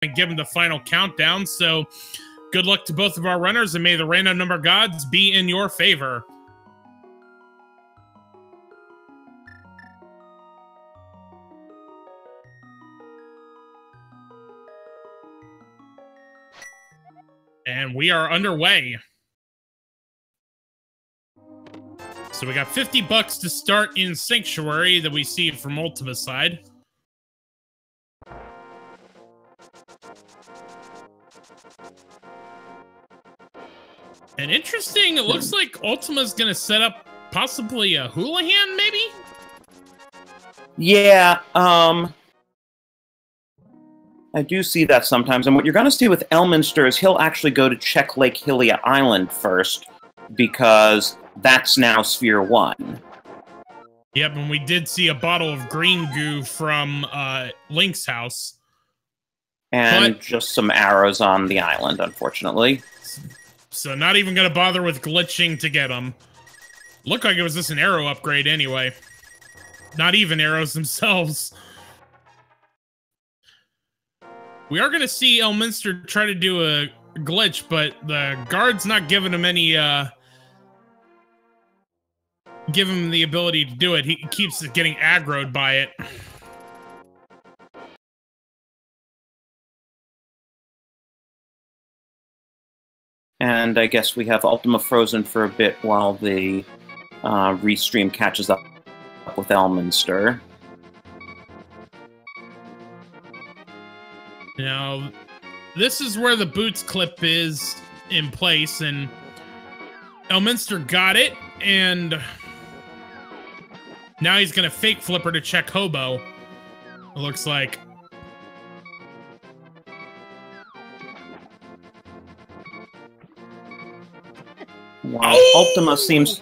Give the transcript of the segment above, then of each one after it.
to give them the final countdown. So good luck to both of our runners, and may the random number gods be in your favor. And we are underway. So we got $50 to start in Sanctuary that we see from Ultyma's side. And interesting, it looks like Ultyma's gonna set up possibly a Houlihan, maybe? Yeah, I do see that sometimes, and what you're going to see with Elminster is he'll actually go to check Lake Hylia Island first, because that's now Sphere 1. Yep, and we did see a bottle of green goo from Link's house. And just some arrows on the island, unfortunately. So not even going to bother with glitching to get them. Looked like it was just an arrow upgrade anyway. Not even arrows themselves. We are going to see Elminster try to do a glitch, but the guard's not giving him any, give him the ability to do it. He keeps getting aggroed by it. And I guess we have Ultyma frozen for a bit while the restream catches up with Elminster. Now, this is where the boots clip is in place, and Elminster got it, and now he's going to fake flipper to check Hobo, it looks like. Wow, oh! Ultyma seems...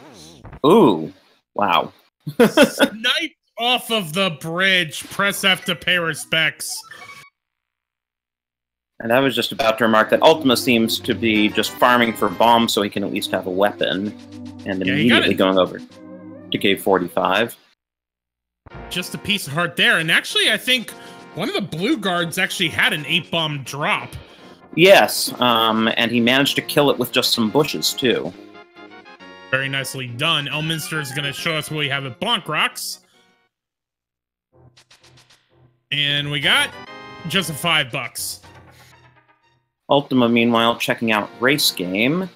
Ooh, wow. Sniped off of the bridge. Press F to pay respects. And I was just about to remark that Ultyma seems to be just farming for bombs so he can at least have a weapon. And immediately going over to Cave 45. Just a piece of heart there. And actually, I think one of the blue guards actually had an 8-bomb drop. Yes, and he managed to kill it with just some bushes, too. Very nicely done. Elminster is going to show us what we have at Blanc Rocks. And we got just a $5. Ultyma, meanwhile, checking out Race Game,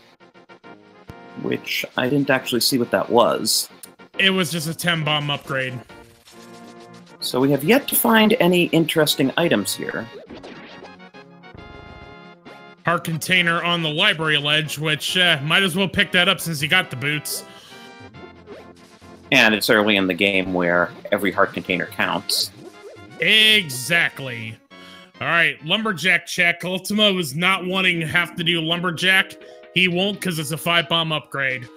which I didn't actually see what that was. It was just a 10-bomb upgrade. So we have yet to find any interesting items here. Heart container on the library ledge, which might as well pick that up since you got the boots. And it's early in the game where every heart container counts. Exactly. All right, Lumberjack check. Ultyma was not wanting to have to do Lumberjack. He won't because it's a 5-bomb upgrade.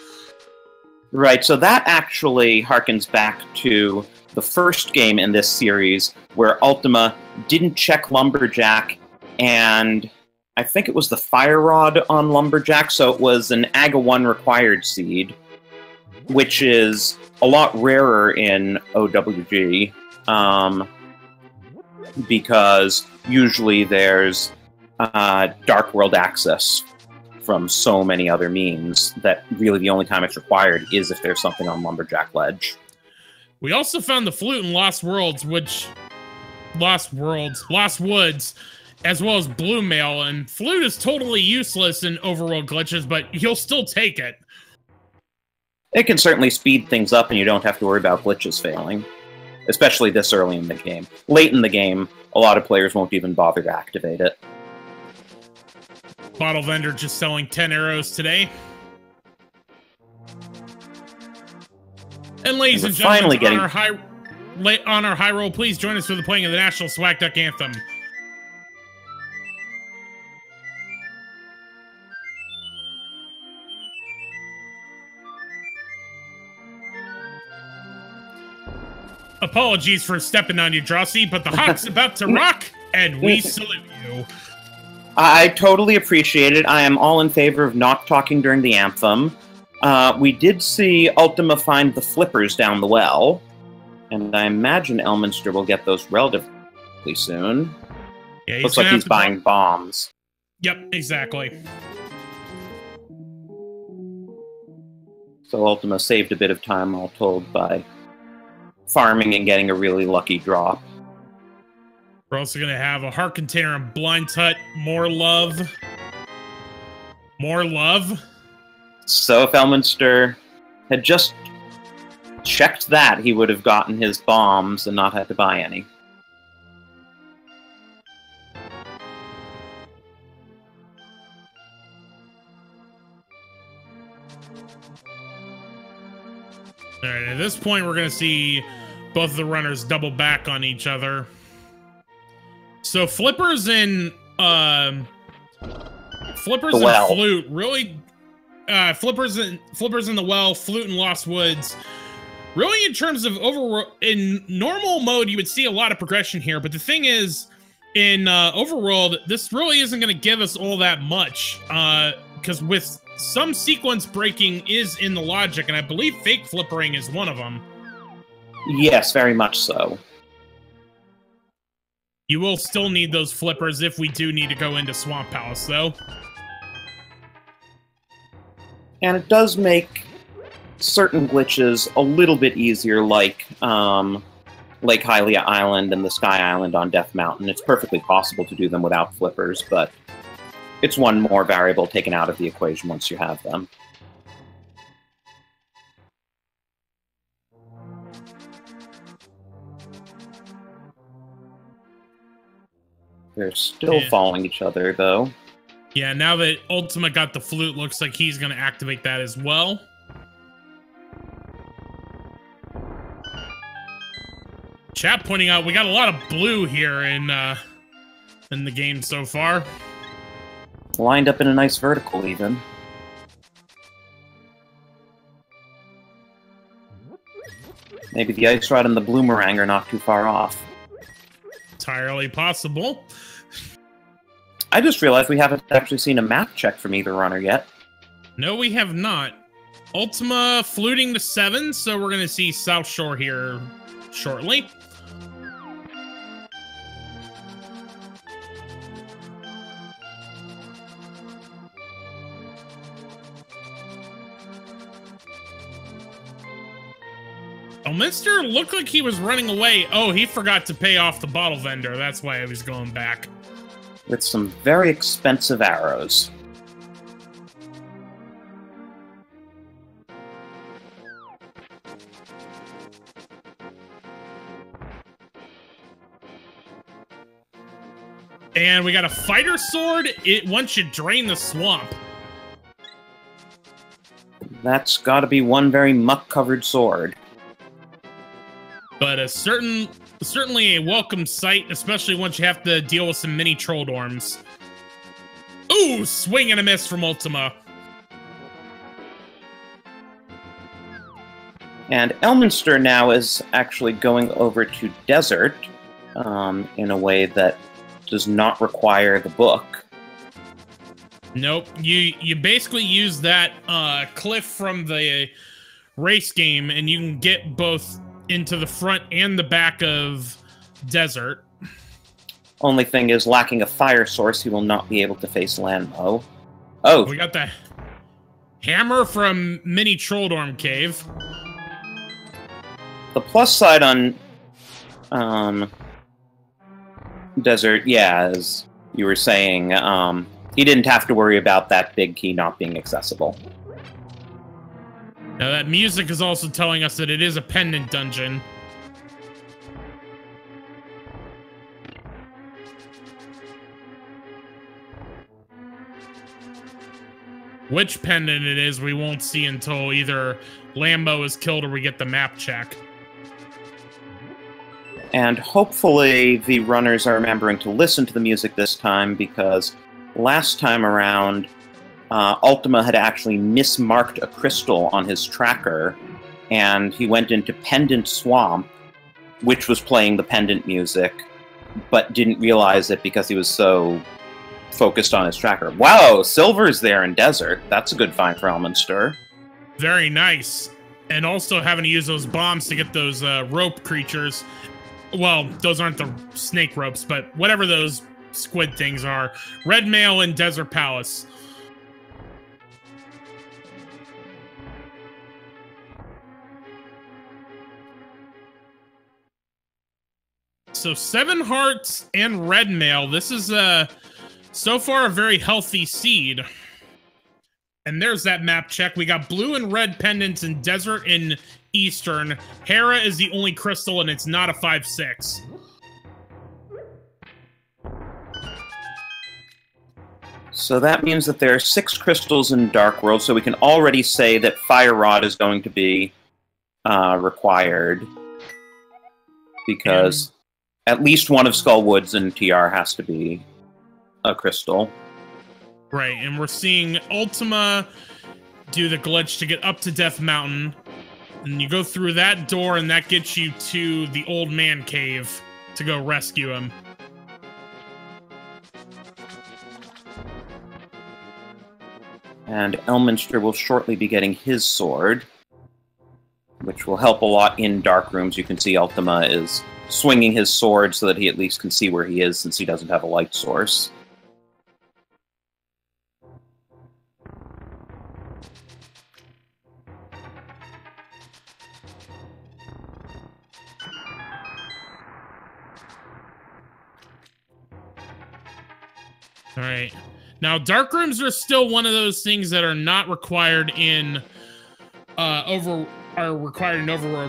Right, so that actually harkens back to the first game in this series where Ultyma didn't check Lumberjack, and I think it was the Fire Rod on Lumberjack, so it was an AGA 1 required seed, which is a lot rarer in OWG, because usually there's Dark World access from so many other means that really the only time it's required is if there's something on Lumberjack Ledge. We also found the flute in Lost Woods, as well as Blue Mail, and flute is totally useless in overworld glitches, but you'll still take it. It can certainly speed things up and you don't have to worry about glitches failing, especially this early in the game. Late in the game, a lot of players won't even bother to activate it. Bottle vendor just selling 10 arrows today. And ladies and gentlemen, on our high roll, please join us for the playing of the National Swag Duck Anthem. Apologies for stepping on you, Drosy, but the Hawk's about to rock, and we salute you. I totally appreciate it. I am all in favor of not talking during the anthem. We did see Ultyma find the flippers down the well, and I imagine Elminster will get those relatively soon. Yeah, looks like he's buying bombs. Yep, exactly. So Ultyma saved a bit of time, all told, by farming and getting a really lucky drop. We're also going to have a heart container and blind tut. More love. More love. So if Elminster had just checked that, he would have gotten his bombs and not had to buy any. All right, at this point, we're going to see both of the runners double back on each other. So Flippers and Flute really, Flippers in the Well, Flute in Lost Woods. Really, in terms of Overworld, in normal mode, you would see a lot of progression here. But the thing is, in Overworld, this really isn't going to give us all that much. Because with some sequence breaking is in the logic, and I believe fake flippering is one of them. Yes, very much so. You will still need those flippers if we do need to go into Swamp Palace, though. And it does make certain glitches a little bit easier, like Lake Hylia Island and the Sky Island on Death Mountain. It's perfectly possible to do them without flippers, but it's one more variable taken out of the equation once you have them. They're still following each other, though. Yeah, now that Ultyma got the flute, looks like he's going to activate that as well. Chat pointing out we got a lot of blue here in the game so far. Lined up in a nice vertical, even. Maybe the Ice Rod and the Bloomerang are not too far off. Entirely possible. I just realized we haven't actually seen a map check from either runner yet. No, we have not. Ultyma fluting to 7, so we're going to see South Shore here shortly. Elminster looked like he was running away. Oh, he forgot to pay off the bottle vendor. That's why he was going back. With some very expensive arrows. And we got a fighter sword. Once you drain the swamp. That's got to be one very muck-covered sword. But certainly a welcome sight, especially once you have to deal with some mini troll dorms. Ooh, swing and a miss from Ultyma. And Elminster now is actually going over to Desert in a way that does not require the book. Nope, you basically use that cliff from the race game, and you can get both into the front and the back of Desert. Only thing is, lacking a fire source, he will not be able to face Landmo. Oh! We got the hammer from Mini Trolldorm Cave. The plus side on Desert, yeah, as you were saying, he didn't have to worry about that big key not being accessible. Now that music is also telling us that it is a pendant dungeon. Which pendant it is, we won't see until either Lambo is killed or we get the map check. And hopefully the runners are remembering to listen to the music this time, because last time around, Ultyma had actually mismarked a crystal on his tracker, and he went into Pendant Swamp, which was playing the pendant music, but didn't realize it because he was so focused on his tracker. Wow, Silver's there in Desert. That's a good find for Elminster. Very nice. And also having to use those bombs to get those rope creatures. Well, those aren't the snake ropes, but whatever those squid things are. Red Mail and Desert Palace. So 7 hearts and red mail. This is so far a very healthy seed. And there's that map check. We got blue and red pendants in desert and eastern. Hera is the only crystal, and it's not a 5/6. So that means that there are 6 crystals in Dark World, so we can already say that Fire Rod is going to be required. Because at least one of Skullwoods and TR has to be a crystal. Right, and we're seeing Ultyma do the glitch to get up to Death Mountain. And you go through that door, and that gets you to the Old Man Cave to go rescue him. And Elminster will shortly be getting his sword, which will help a lot in dark rooms. You can see Ultyma is swinging his sword so that he at least can see where he is, since he doesn't have a light source. All right. Now, dark rooms are still one of those things that are not required in Overworld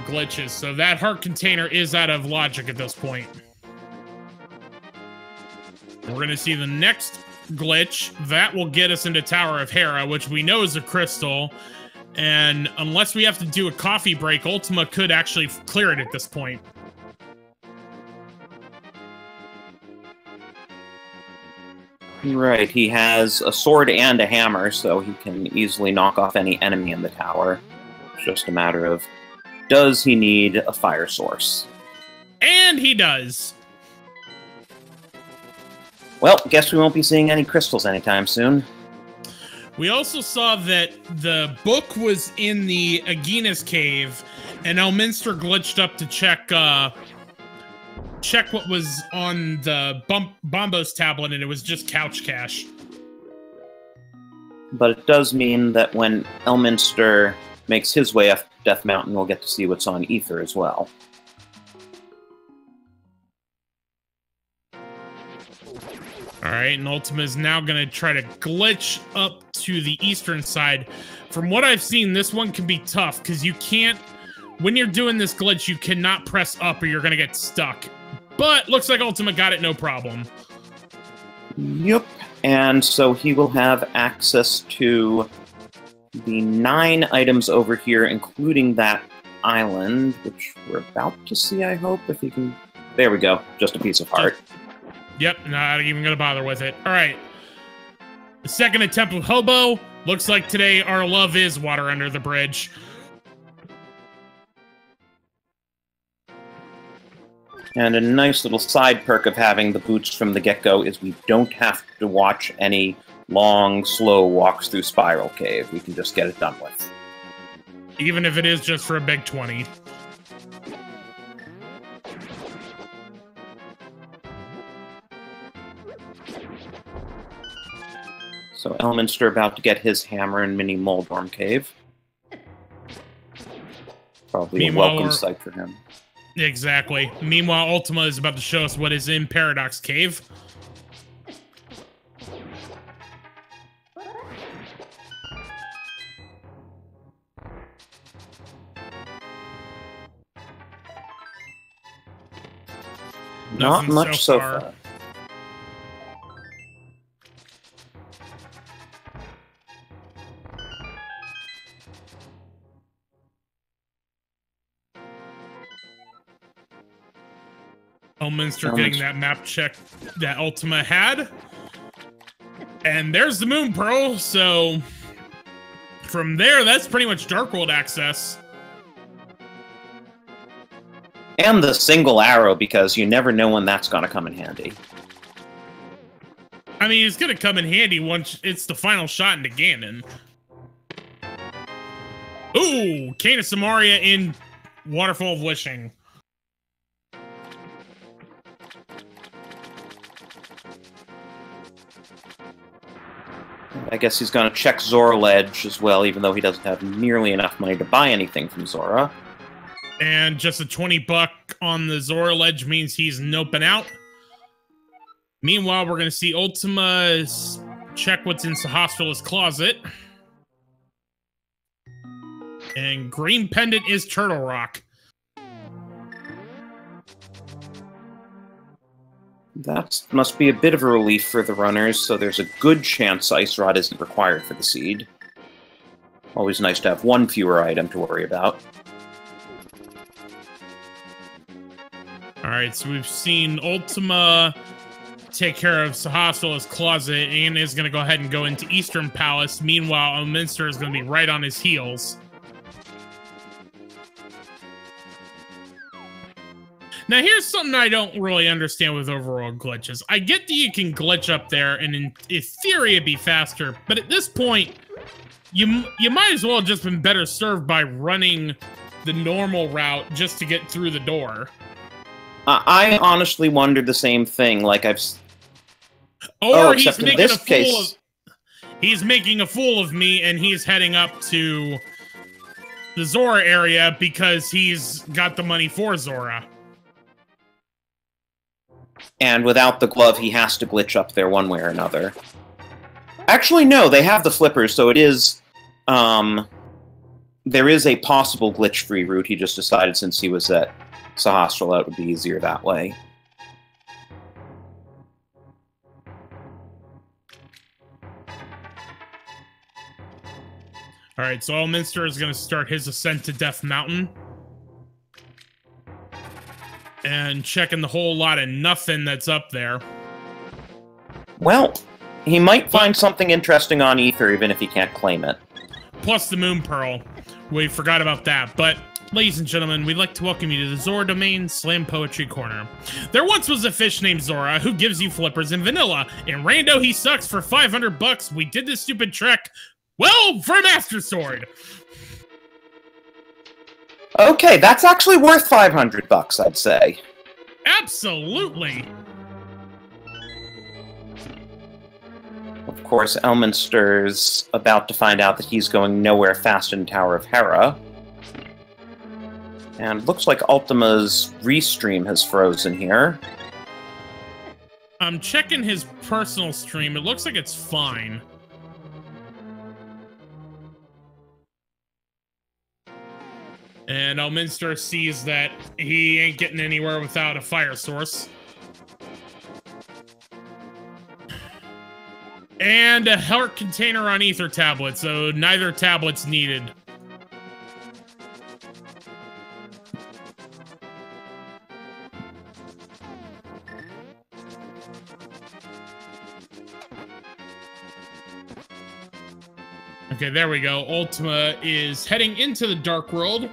glitches. So that heart container is out of logic at this point. We're going to see the next glitch. That will get us into Tower of Hera, which we know is a crystal. And unless we have to do a coffee break, Ultyma could actually clear it at this point. Right, he has a sword and a hammer, so he can easily knock off any enemy in the tower. It's just a matter of, does he need a fire source? And he does. Well, guess we won't be seeing any crystals anytime soon. We also saw that the book was in the Agina's cave, and Elminster glitched up to check what was on the Bombo's tablet, and it was just couch cash. But it does mean that when Elminster makes his way up Death Mountain, we'll get to see what's on Ether as well. Alright, and Ultyma is now going to try to glitch up to the eastern side. From what I've seen, this one can be tough, because you can't... When you're doing this glitch, you cannot press up or you're going to get stuck. But looks like Ultyma got it no problem. Yep, and so he will have access to the 9 items over here, including that island, which we're about to see, I hope, if he can... There we go, just a piece of heart. Yep, not even gonna bother with it. Alright. The second attempt with Hobo. Looks like today our love is water under the bridge. And a nice little side perk of having the boots from the get-go is we don't have to watch any long, slow walks through Spiral Cave. We can just get it done with. Even if it is just for a big 20. So Elminster about to get his hammer in Mini Moldorm Cave. Probably Meanwhile, a welcome sight for him. Exactly. Meanwhile, Ultyma is about to show us what is in Paradox Cave. Not much so far. Elminster getting that map check that Ultyma had. And there's the Moon Pearl, so from there, that's pretty much Dark World access. And the single arrow, because you never know when that's going to come in handy. I mean, it's going to come in handy once it's the final shot into Ganon. Ooh, Cane of Samaria in Waterfall of Wishing. I guess he's going to check Zora Ledge as well, even though he doesn't have nearly enough money to buy anything from Zora. And just a 20 buck on the Zora Ledge means he's noping out. Meanwhile, we're going to see Ultyma check what's in Sahasrah's closet. And green pendant is Turtle Rock. That must be a bit of a relief for the runners, so there's a good chance Ice Rod isn't required for the seed. Always nice to have one fewer item to worry about. Alright, so we've seen Ultyma take care of Sahasrah's closet and is going to go ahead and go into Eastern Palace. Meanwhile, Elminster is going to be right on his heels. Now, here's something I don't really understand with Overworld glitches. I get that you can glitch up there, and in theory, it'd be faster. But at this point, you might as well have just been better served by running the normal route just to get through the door. I honestly wondered the same thing. Like He's making a fool of me, and he's heading up to the Zora area because he's got the money for Zora. And without the glove, he has to glitch up there one way or another. Actually, no, they have the flippers, so it is... there is a possible glitch-free route. He just decided since he was at Sahasrah, it would be easier that way. Alright, so Elminster is going to start his ascent to Death Mountain. And checking the whole lot of nothing that's up there. Well, he might find something interesting on Ether, even if he can't claim it. Plus the Moon Pearl. We forgot about that. But, ladies and gentlemen, we'd like to welcome you to the Zora Domain Slam Poetry Corner. There once was a fish named Zora who gives you flippers in vanilla. In Rando, he sucks for 500 bucks. We did this stupid trick. Well, for Master Sword. Okay, that's actually worth 500 bucks, I'd say. Absolutely. Of course, Elminster's about to find out that he's going nowhere fast in Tower of Hera. And looks like Ultima's restream has frozen here. I'm checking his personal stream. It looks like it's fine. And Elminster sees that he ain't getting anywhere without a fire source. And a heart container on ether tablet, so neither tablet's needed. Okay, there we go. Ultyma is heading into the Dark World.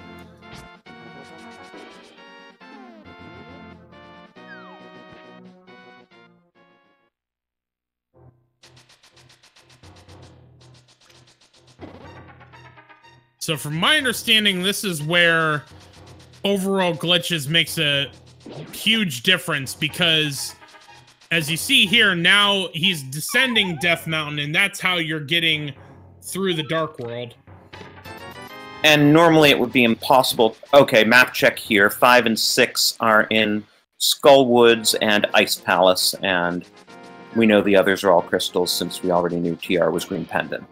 So from my understanding, this is where Overworld glitches makes a huge difference because as you see here, now he's descending Death Mountain and that's how you're getting through the Dark World. And normally it would be impossible. Okay, map check here. 5 and 6 are in Skull Woods and Ice Palace, and we know the others are all crystals since we already knew TR was Green Pendant.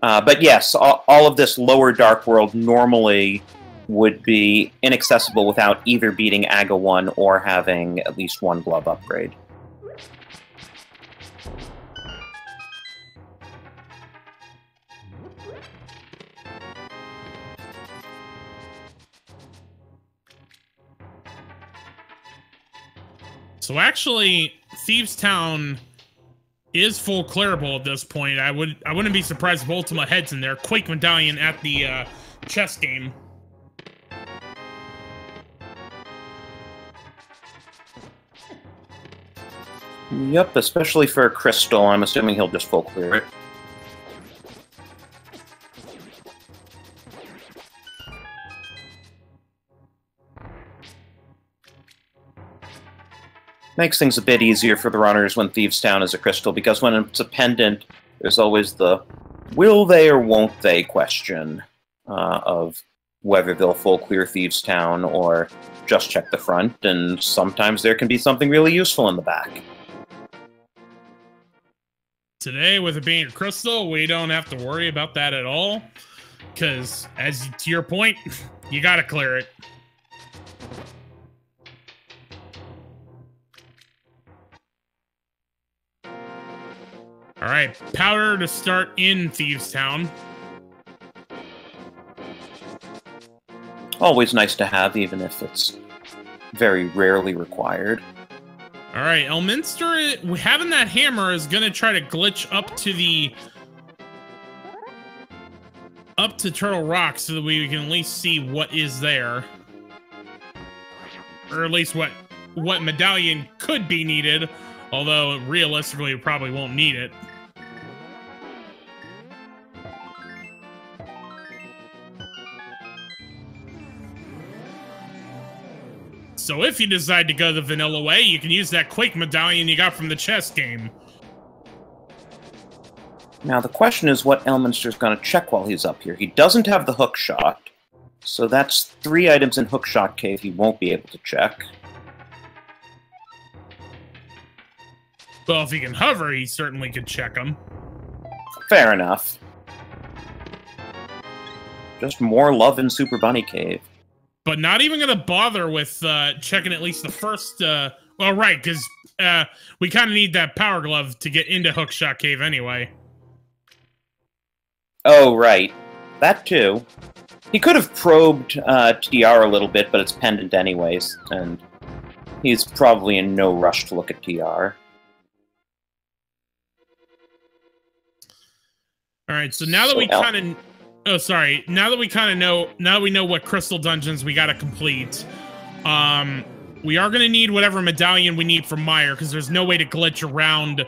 But yes, all of this lower Dark World normally would be inaccessible without either beating Aga 1 or having at least one glove upgrade. So actually, Thieves Town is full clearable at this point. I wouldn't be surprised if Ultyma heads in there. Quake Medallion at the chess game. Yep, especially for a crystal. I'm assuming he'll just full clear it. Makes things a bit easier for the runners when Thieves Town is a crystal, because when it's a pendant, there's always the will they or won't they question of whether they'll full clear Thieves Town or just check the front, and sometimes there can be something really useful in the back. Today, with it being a crystal, we don't have to worry about that at all, because, as to your point, you gotta clear it. Alright, powder to start in Thieves Town. Always nice to have, even if it's very rarely required. Alright, Elminster, having that hammer is gonna try to glitch up to Turtle Rock so that we can at least see what is there. Or at least what medallion could be needed, although realistically we probably won't need it. So if you decide to go the vanilla way, you can use that Quake medallion you got from the chess game. Now the question is what Elminster's going to check while he's up here. He doesn't have the hook shot, so that's 3 items in Hookshot Cave he won't be able to check. Well, if he can hover, he certainly could check them. Fair enough. Just more love in Super Bunny Cave. But not even going to bother with checking at least the first... well, right, because we kind of need that Power Glove to get into Hookshot Cave anyway. Oh, right. That too. He could have probed TR a little bit, but it's pendant anyways, and he's probably in no rush to look at TR. Alright, so now that we kind of... Oh, sorry. Now that we kind of know... Now we know what crystal dungeons we gotta complete. We are gonna need whatever medallion we need from Meyer, because there's no way to glitch around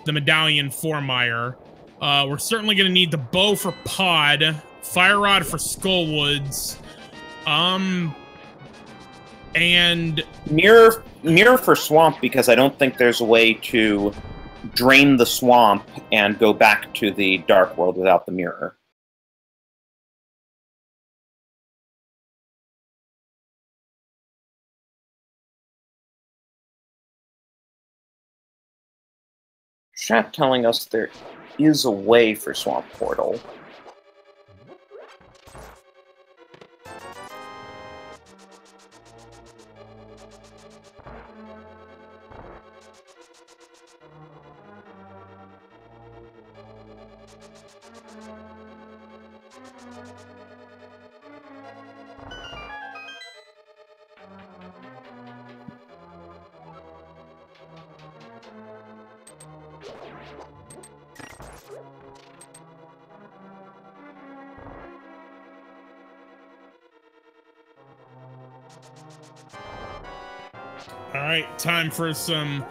the medallion for Meyer. We're certainly gonna need the bow for Pod, Fire Rod for Skullwoods, and... Mirror for Swamp, because I don't think there's a way to drain the swamp and go back to the Dark World without the mirror. Chat telling us there is a way for Swamp Portal. Alright, time for some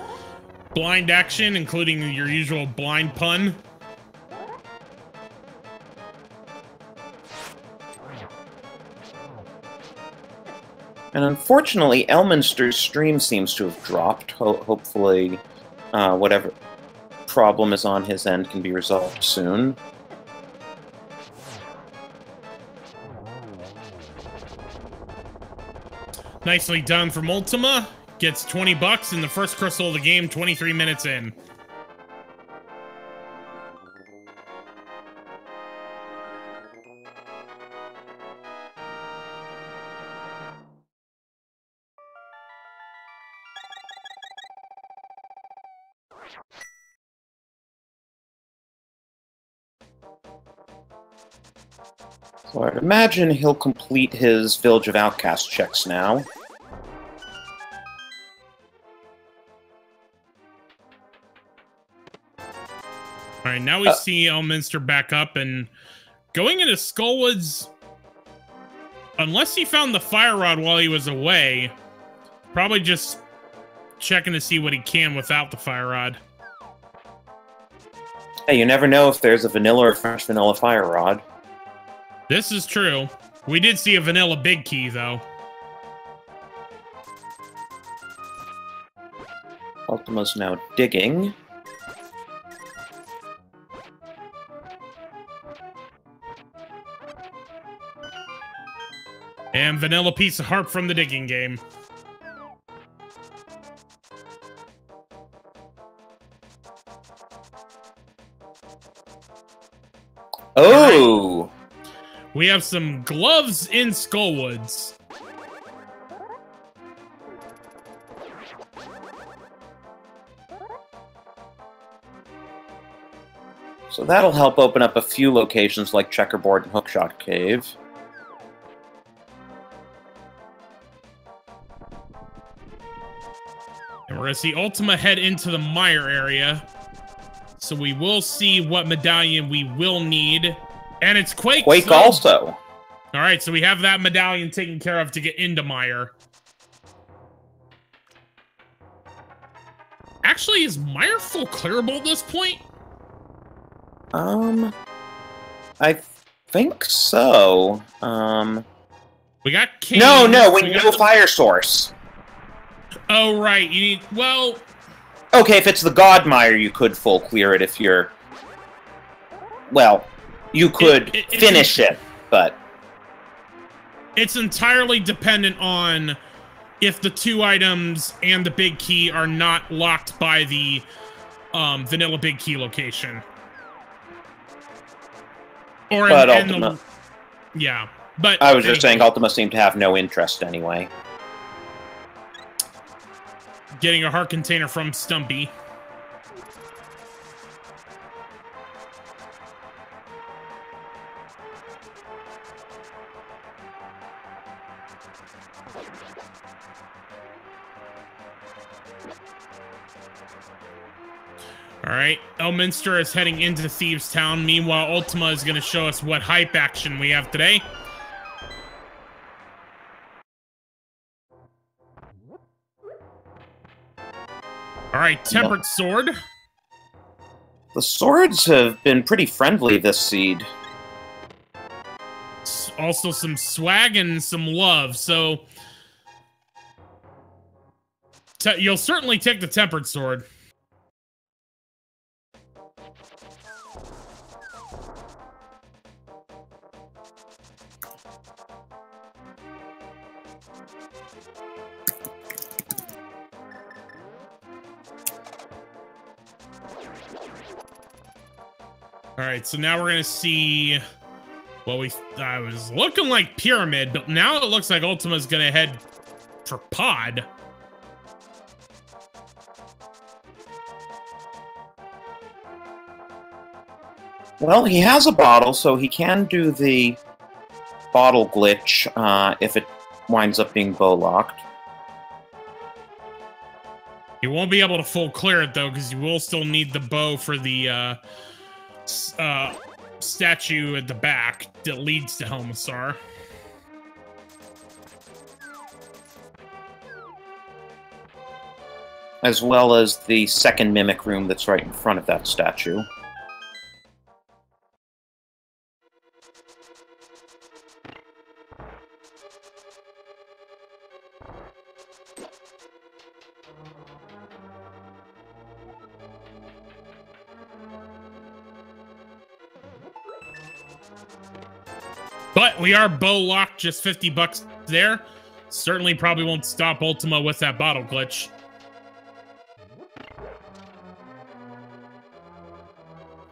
blind action, including your usual blind pun. And unfortunately, Elminster's stream seems to have dropped. Hopefully, whatever problem is on his end can be resolved soon. Nicely done from Ultyma. Gets 20 bucks in the first crystal of the game, 23 minutes in. So I imagine he'll complete his Village of Outcast checks now. Alright, now we see Elminster back up, and going into Skullwoods, unless he found the Fire Rod while he was away, probably just checking to see what he can without the Fire Rod. Hey, you never know if there's a vanilla or French vanilla Fire Rod. This is true. We did see a vanilla big key, though. Ultima's now digging. And vanilla piece of harp from the digging game. Oh! Right. We have some gloves in Skullwoods. So that'll help open up a few locations like Checkerboard and Hookshot Cave. And we're going to see Ultyma head into the mire area. So we will see what medallion we will need. And it's Quake. Quake also. All right, so we have that medallion taken care of to get into mire. Actually, is mire full clearable at this point? I think so. We got King. No, we need no fire source. Oh, right. You need, well... Okay, if it's the God Mire, you could full clear it if you're... Well, you could finish it, but... It's entirely dependent on if the 2 items and the big key are not locked by the vanilla big key location. Or but Ultima... Yeah, but... I was just saying Ultima seemed to have no interest anyway. Getting a heart container from Stumpy. Alright, Elminster is heading into Thieves Town. Meanwhile, Ultima is going to show us what hype action we have today. Alright, Tempered Sword. The swords have been pretty friendly this seed. Also some swag and some love, so... You'll certainly take the Tempered Sword. Alright, so now we're gonna see what I was looking like Pyramid, but now it looks like Ultima's gonna head for Pod. Well, he has a bottle, so he can do the bottle glitch if it winds up being bow-locked. You won't be able to full clear it, though, because you will still need the bow for the statue at the back that leads to Helmisar. As well as the second mimic room that's right in front of that statue. But we are bow locked, just 50 bucks there. Certainly probably won't stop Ultima with that bottle glitch.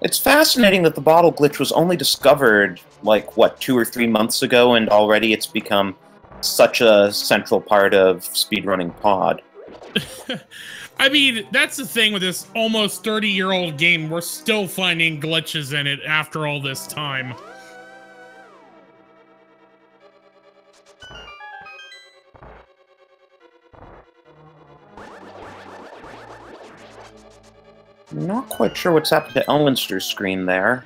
It's fascinating that the bottle glitch was only discovered, like, what, 2 or 3 months ago, and already it's become such a central part of speedrunning Pod. I mean, that's the thing with this almost 30-year-old game. We're still finding glitches in it after all this time. I'm not quite sure what's happened to Elminster's screen there.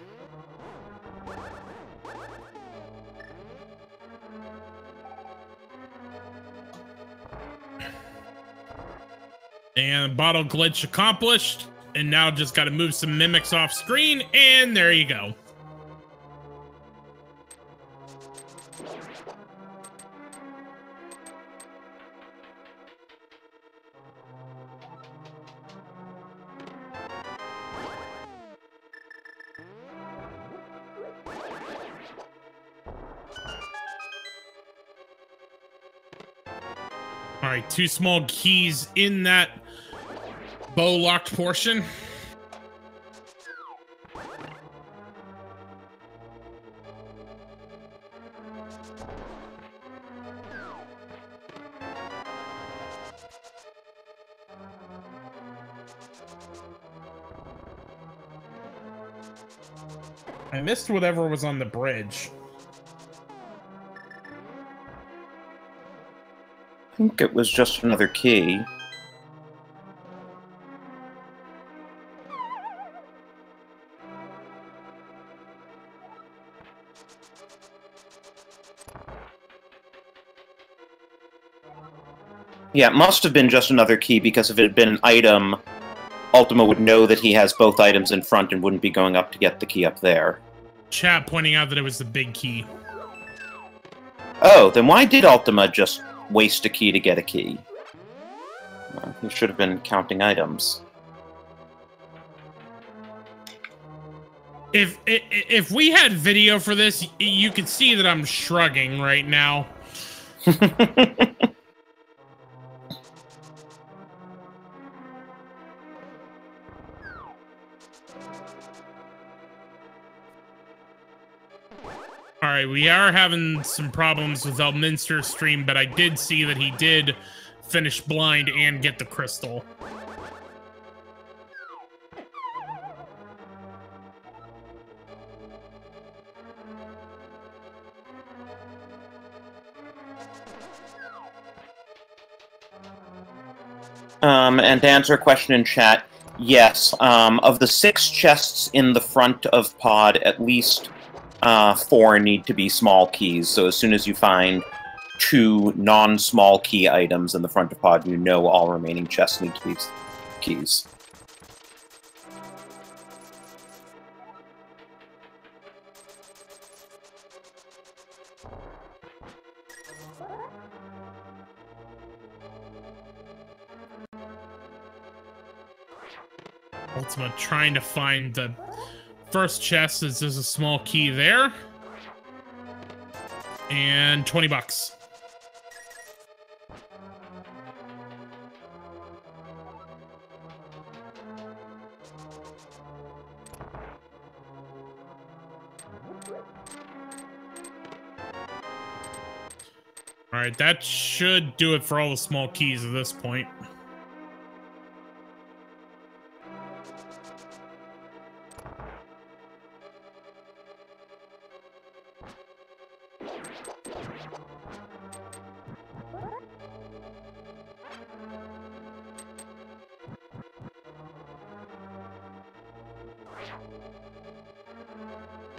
And bottle glitch accomplished. And now just got to move some mimics off screen, and there you go. All right, 2 small keys in that bow locked portion. I missed whatever was on the bridge. I think it was just another key. Yeah, it must have been just another key, because if it had been an item, Ultima would know that he has both items in front and wouldn't be going up to get the key up there. Chat pointing out that it was the big key. Oh, then why did Ultima just waste a key to get a key? He should have been counting items. If we had video for this, you could see that I'm shrugging right now. Alright, we are having some problems with Elminster's stream, but I did see that he did finish blind and get the crystal. And to answer a question in chat, yes, of the 6 chests in the front of Pod, at least 4 need to be small keys. So as soon as you find 2 non-small key items in the front of Pod, you know all remaining chests need to be keys. Ultima trying to find the first chest, as there's a small key there. And $20. Alright, that should do it for all the small keys at this point.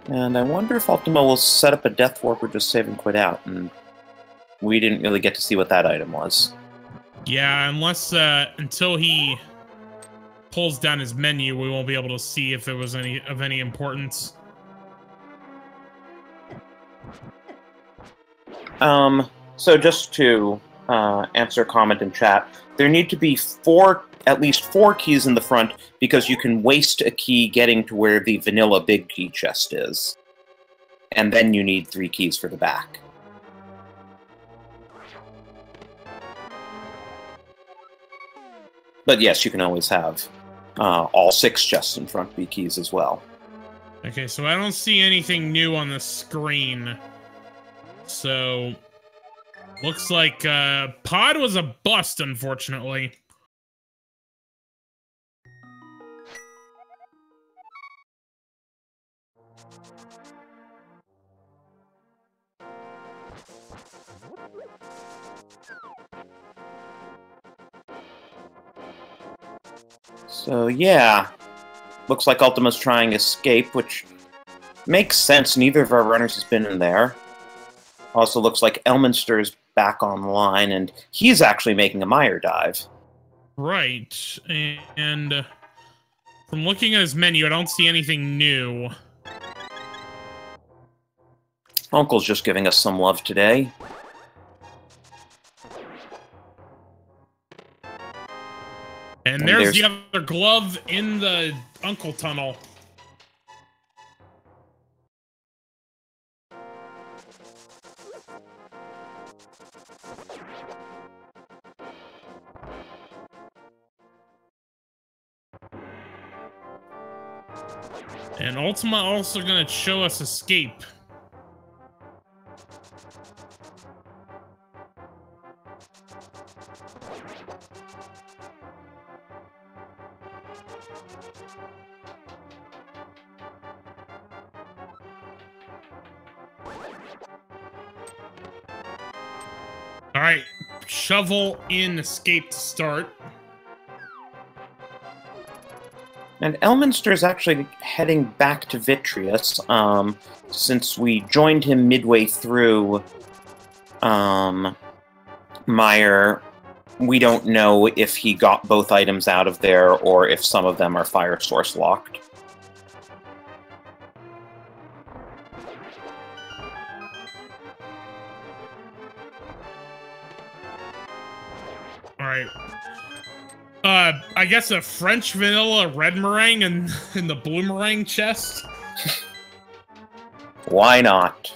And I wonder if Ultima will set up a Death Warp or just save and quit out. And we didn't really get to see what that item was. Yeah, unless until he pulls down his menu, we won't be able to see if it was any of any importance. So just to answer a comment in chat, there need to be at least four keys in the front, because you can waste a key getting to where the vanilla big key chest is. And then you need 3 keys for the back. But yes, you can always have all 6 chests in front be keys as well. Okay, so I don't see anything new on the screen. So, looks like Pod was a bust, unfortunately. So yeah, looks like Ultima's trying escape, which makes sense. Neither of our runners has been in there. Also looks like Elminster is back online, and he's actually making a mire dive. Right, and from looking at his menu, I don't see anything new. Uncle's just giving us some love today. And there's the other glove in the Uncle tunnel. And Ultyma also gonna show us escape. All right, shovel in escape to start. And Elminster is actually heading back to Vitreous, since we joined him midway through Meyer. We don't know if he got both items out of there or if some of them are fire source locked. All right. I guess a French vanilla red meringue in the blue meringue chest. Why not?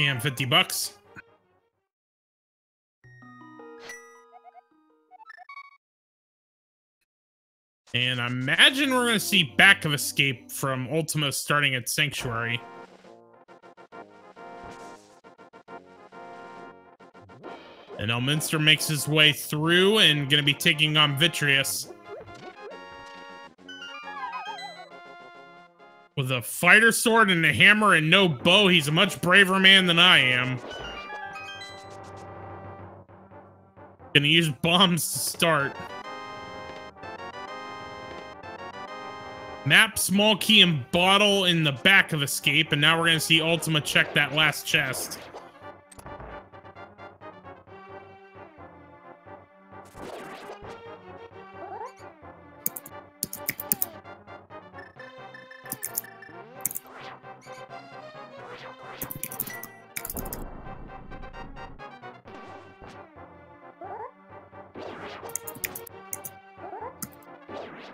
And $50. And I imagine we're going to see back of escape from Ultyma starting at Sanctuary. And Elminster makes his way through and going to be taking on Vitreous. With a fighter sword and a hammer and no bow, he's a much braver man than I am. Gonna use bombs to start. Map, small key, and bottle in the back of escape, and now we're gonna see Ultyma check that last chest.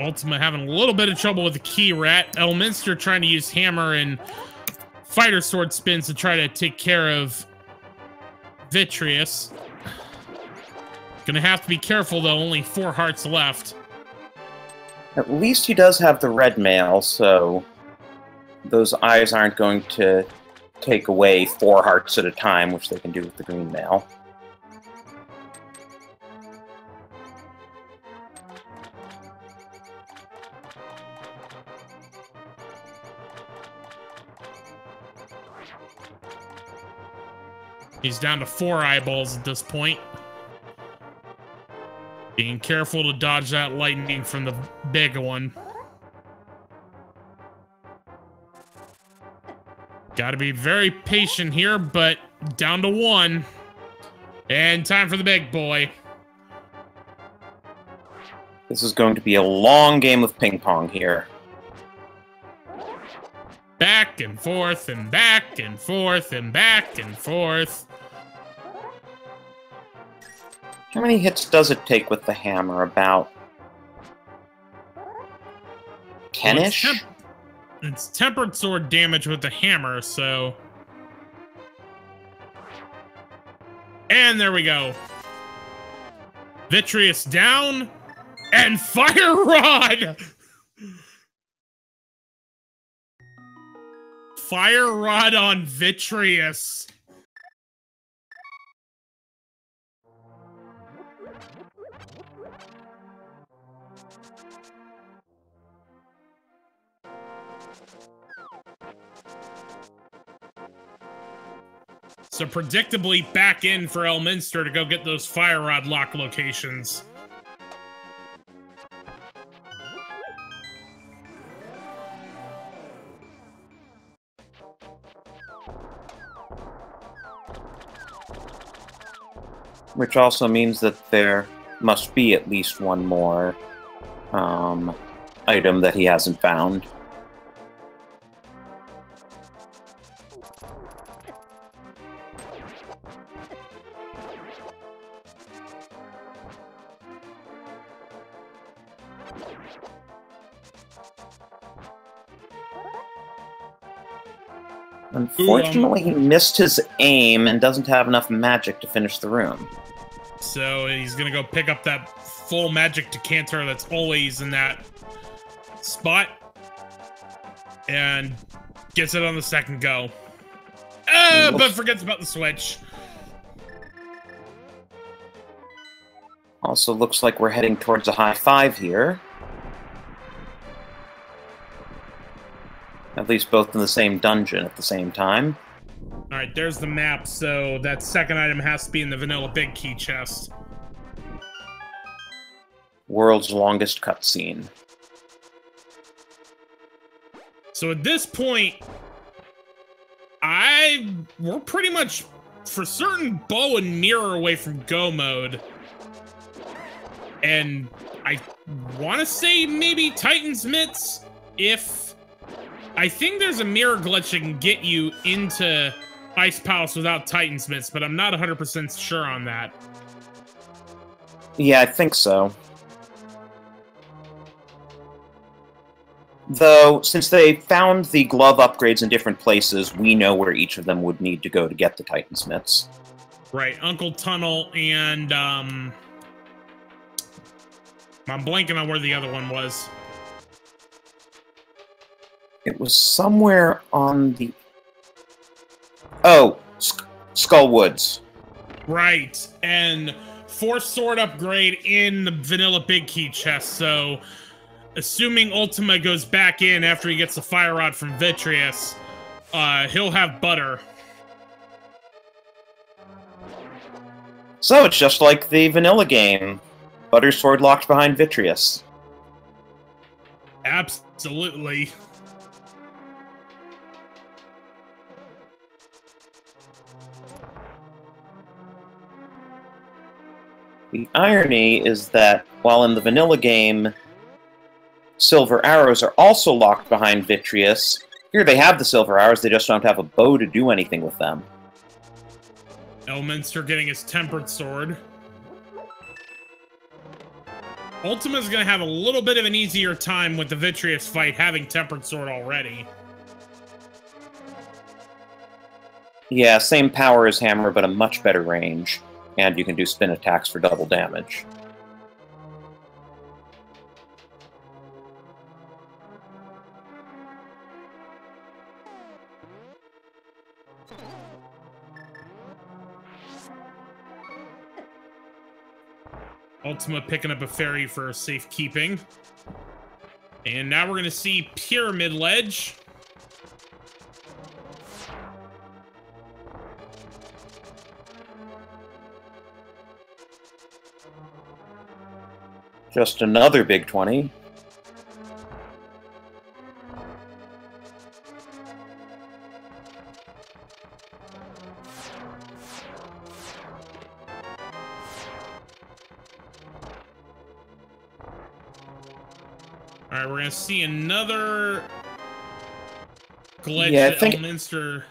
Ultyma having a little bit of trouble with the key rat. Elminster trying to use hammer and fighter sword spins to try to take care of Vitreous. Gonna have to be careful though, only 4 hearts left. At least he does have the red mail, so those eyes aren't going to take away 4 hearts at a time, which they can do with the green mail. He's down to 4 eyeballs at this point. Being careful to dodge that lightning from the big one. Gotta be very patient here, but down to 1. And time for the big boy. This is going to be a long game of ping pong here. Back and forth and back and forth and back and forth. How many hits does it take with the hammer? About 10-ish? Well, it's tempered sword damage with the hammer, so... And there we go. Vitreous down, and Fire Rod! Fire Rod on Vitreous. So predictably back in for Elminster to go get those Fire Rod lock locations. Which also means that there must be at least one more item that he hasn't found. Unfortunately, he missed his aim and doesn't have enough magic to finish the room. So he's gonna go pick up that full magic decanter that's always in that spot. And gets it on the second go. But forgets about the switch. Also looks like we're heading towards a high five here. At least both in the same dungeon at the same time. Alright, there's the map, so that second item has to be in the vanilla big key chest. World's longest cutscene. So at this point, we're pretty much, for certain, bow and mirror away from go mode. And I want to say maybe Titan's Mitts, if... I think there's a mirror glitch that can get you into Ice Palace without Titan's Mitts, but I'm not 100% sure on that. Yeah, I think so. Though, since they found the glove upgrades in different places, we know where each of them would need to go to get the Titan's Mitts. Right, Uncle Tunnel and, I'm blanking on where the other one was. It was somewhere on the... Oh, Skull Woods. Right, and Force Sword upgrade in the vanilla big key chest, so... Assuming Ultyma goes back in after he gets the fire rod from Vitreous, he'll have butter. So it's just like the vanilla game. Butter sword locked behind Vitreous. Absolutely. The irony is that while in the vanilla game, silver arrows are also locked behind Vitreous. Here they have the silver arrows, they just don't have a bow to do anything with them. Elminster getting his tempered sword. Ultima's gonna have a little bit of an easier time with the Vitreous fight having tempered sword already. Yeah, same power as Hammer, but a much better range. And you can do spin attacks for double damage. Ultima picking up a fairy for safekeeping. And now we're going to see Pyramid Ledge. Just another big 20. Alright, we're gonna see another glitch Yeah, at Elminster.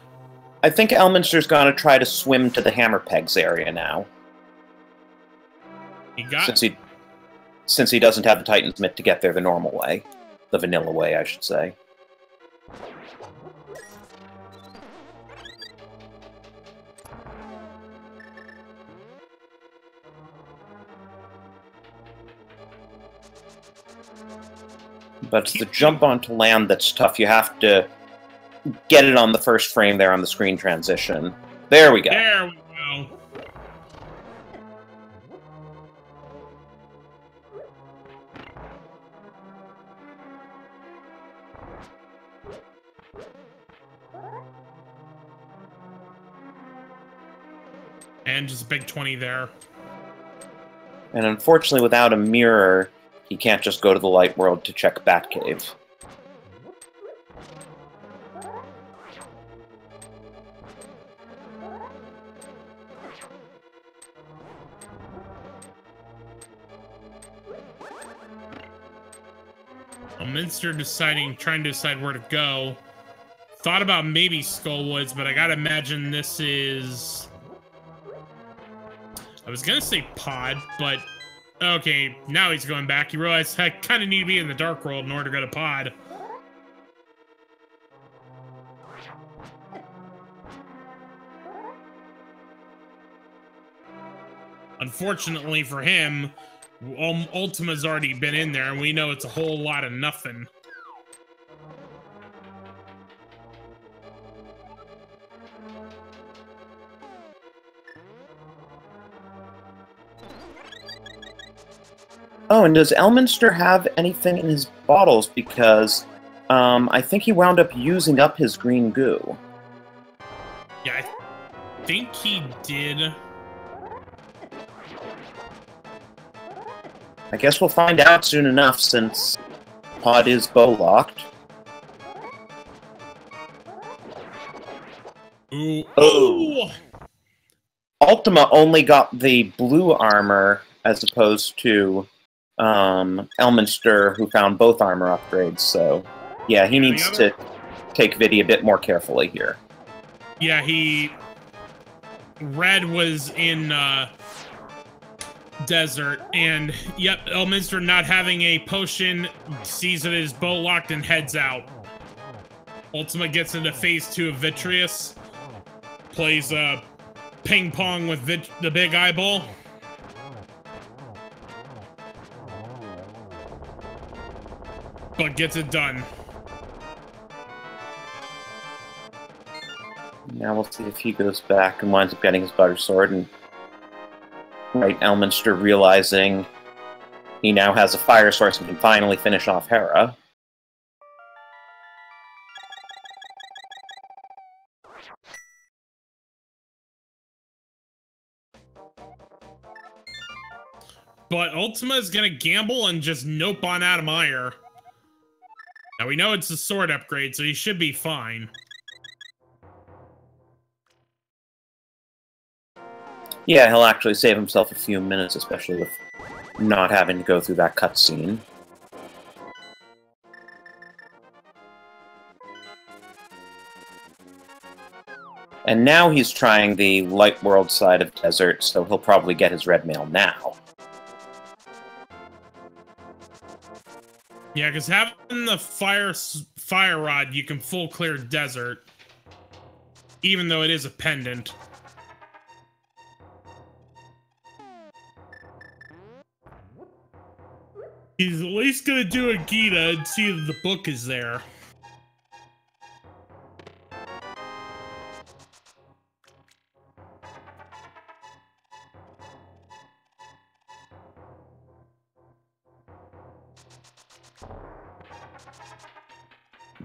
I think Elminster's gonna try to swim to the Hammer Pegs area now. He got since he doesn't have the Titan's Mitt to get there the normal way. The vanilla way, I should say. But it's the jump onto land that's tough. You have to get it on the first frame there on the screen transition. There we go. There we go. And just a big 20 there. And unfortunately, without a mirror, he can't just go to the light world to check Batcave. Elminster trying to decide where to go. Thought about maybe Skullwoods, but I gotta imagine this is I was gonna say pod, but okay, now he's going back. He realized I kind of need to be in the Dark World in order to go to pod. Unfortunately for him, Ultima's already been in there, and we know it's a whole lot of nothing. Oh, and does Elminster have anything in his bottles? Because I think he wound up using up his green goo. Yeah, I think he did. I guess we'll find out soon enough, since pod is bow-locked. Ooh. Oh! Ultima only got the blue armor, as opposed to Elminster, who found both armor upgrades, so yeah, he needs to take Viddy a bit more carefully here. Yeah, Red was in Desert, and yep, Elminster not having a potion, sees it as bow locked and heads out. Ultima gets into phase 2 of Vitreous, plays ping pong with the big eyeball. But gets it done. Now we'll see if he goes back and winds up getting his butter sword, and right, Elminster realizing he now has a fire source and can finally finish off Hera. But Ultima is gonna gamble and just nope on Adamire. Now we know it's a sword upgrade, so he should be fine. Yeah, he'll actually save himself a few minutes, especially with not having to go through that cutscene. And now he's trying the Light World side of Desert, so he'll probably get his red mail now. Yeah, because having the fire rod, you can full clear Desert, even though it is a pendant. He's at least gonna do a Gita and see that the book is there.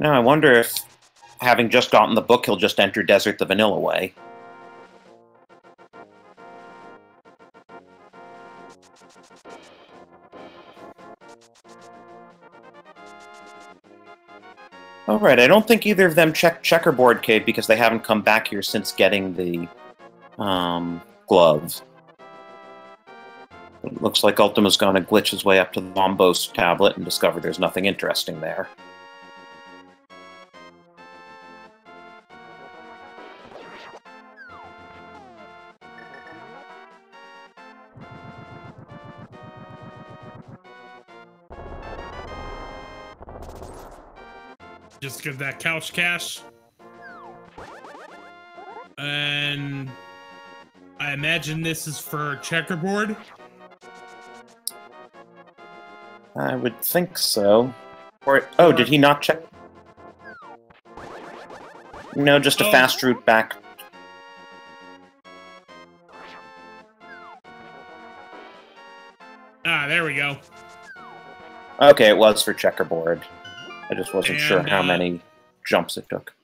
Now I wonder if, having just gotten the book, he'll just enter Desert the vanilla way. Alright, I don't think either of them checked Checkerboard Cave because they haven't come back here since getting the gloves. It looks like Ultima's going to glitch his way up to the Lombos tablet and discover there's nothing interesting there. Just give that couch cash. And I imagine this is for Checkerboard. I would think so. Or did he not check? No, just a fast route back. Ah, there we go. Okay, it was for Checkerboard. I just wasn't sure how many jumps it took.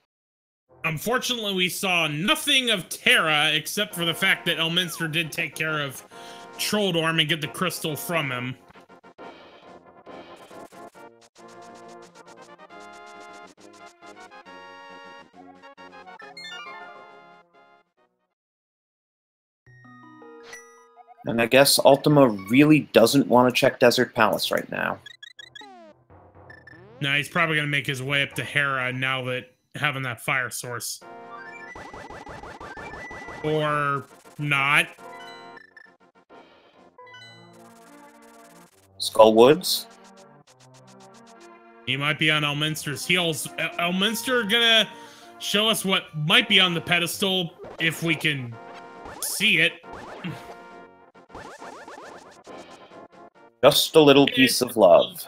Unfortunately, we saw nothing of Terra, except for the fact that Elminster did take care of Trolldorm and get the crystal from him. And I guess Ultima really doesn't want to check Desert Palace right now. Nah, he's probably going to make his way up to Hera now that having that fire source. Or not. Skullwoods. He might be on Elminster's heels. Elminster gonna show us what might be on the pedestal if we can see it. Just a little piece of love.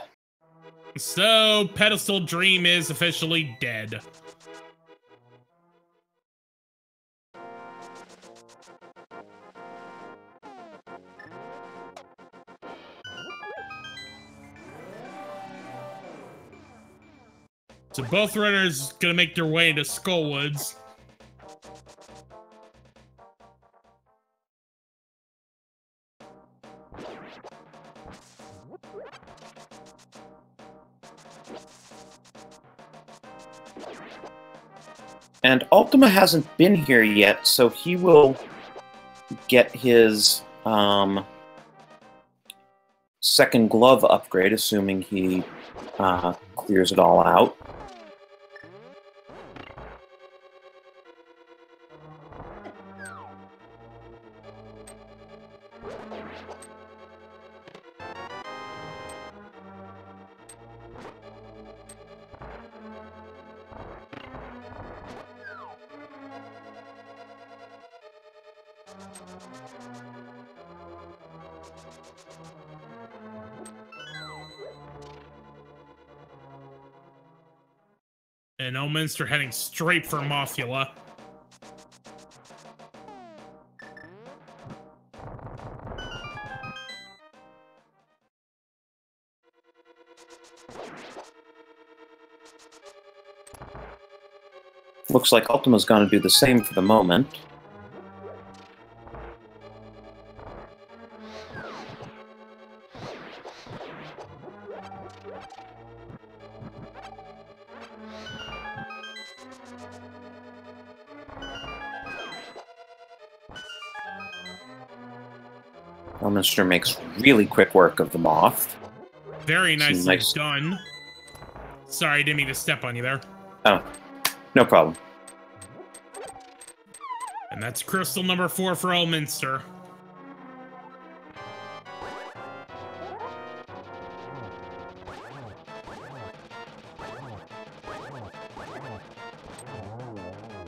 So, Pedestal Dream is officially dead. So both runners gonna make their way into Skullwoods. And Ultyma hasn't been here yet, so he will get his second glove upgrade, assuming he clears it all out. And Elminster heading straight for Mothula. Looks like Ultima's going to do the same for the moment. Elminster makes really quick work of the moth. Very nicely done. Sorry, I didn't mean to step on you there. Oh, no problem. And that's crystal number 4 for Elminster.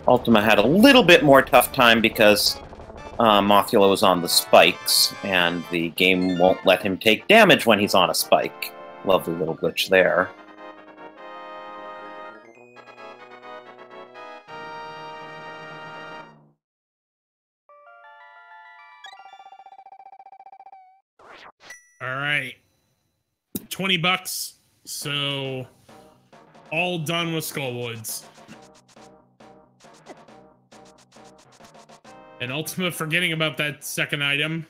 Ultyma had a little bit more tough time because Mothula was on the spikes, and the game won't let him take damage when he's on a spike. Lovely little glitch there. All right. $20. So, all done with Skullwoods. And Ultima forgetting about that second item.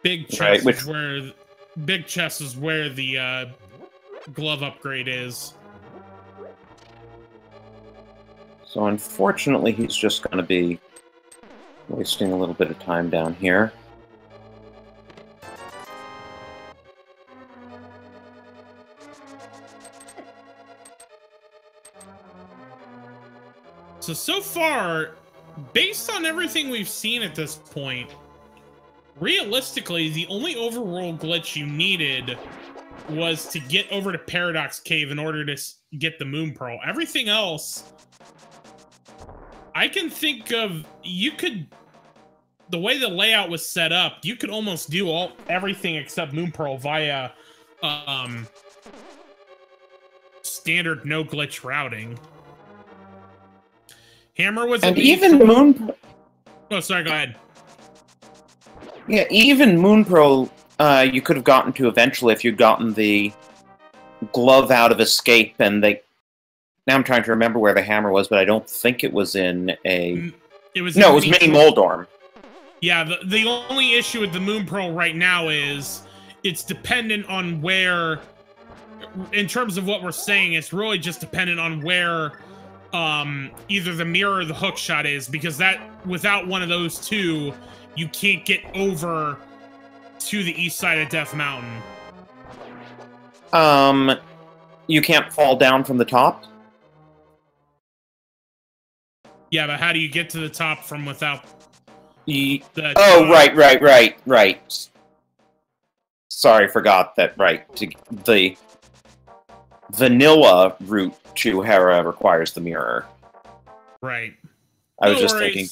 Big chest is where the glove upgrade is. So unfortunately, he's just going to be wasting a little bit of time down here. So far, based on everything we've seen at this point, realistically, the only overworld glitch you needed was to get over to Paradox Cave in order to get the Moon Pearl. Everything else, I can think of, the way the layout was set up, you could almost do everything except Moon Pearl via standard no glitch routing. Hammer was, and even Moon. Oh, sorry. Go ahead. Yeah, even Moon Pearl, you could have gotten to eventually if you'd gotten the glove out of Escape, and they. Now I'm trying to remember where the hammer was, but I don't think it was in a. It was Mini Moldorm. Yeah, the only issue with the Moon Pearl right now is it's dependent on where. In terms of what we're saying, it's really just dependent on where. Either the mirror or the hook shot is, because that without one of those two, you can't get over to the east side of Death Mountain. You can't fall down from the top? Yeah, but how do you get to the top from without... Oh, right. Sorry, forgot that, right. The vanilla route to Hera requires the mirror. Right. I was just thinking,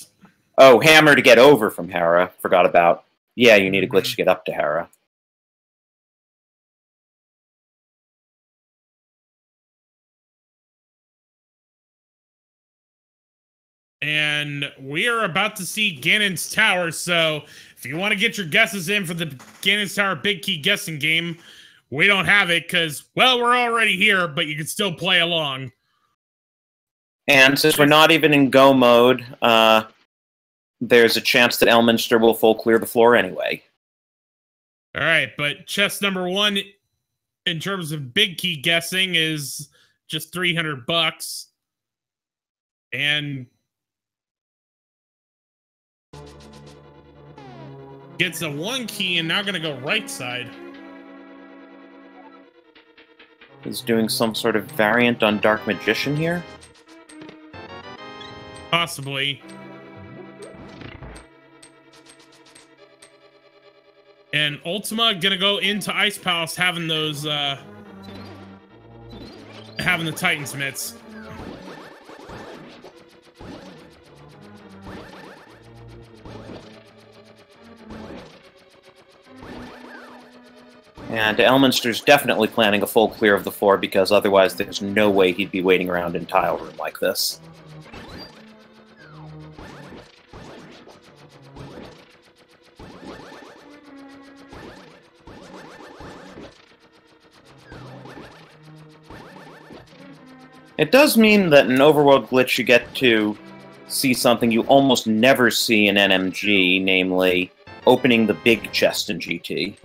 oh, hammer to get over from Hera. Forgot about, yeah, you need a glitch to get up to Hera. And we are about to see Ganon's Tower, so if you want to get your guesses in for the Ganon's Tower Big Key guessing game, we don't have it because, well, we're already here, but you can still play along. And since we're not even in go mode, there's a chance that Elminster will full clear the floor anyway. All right, but chest number 1 in terms of Big Key guessing is just $300. And gets a 1 key and now gonna go right side. He's doing some sort of variant on Dark Magician here? Possibly. And Ultyma gonna go into Ice Palace having those, having the Titan's mitts. And Elminster's definitely planning a full clear of the floor because otherwise there's no way he'd be waiting around in Tile Room like this. It does mean that in Overworld Glitch you get to see something you almost never see in NMG, namely opening the big chest in GT.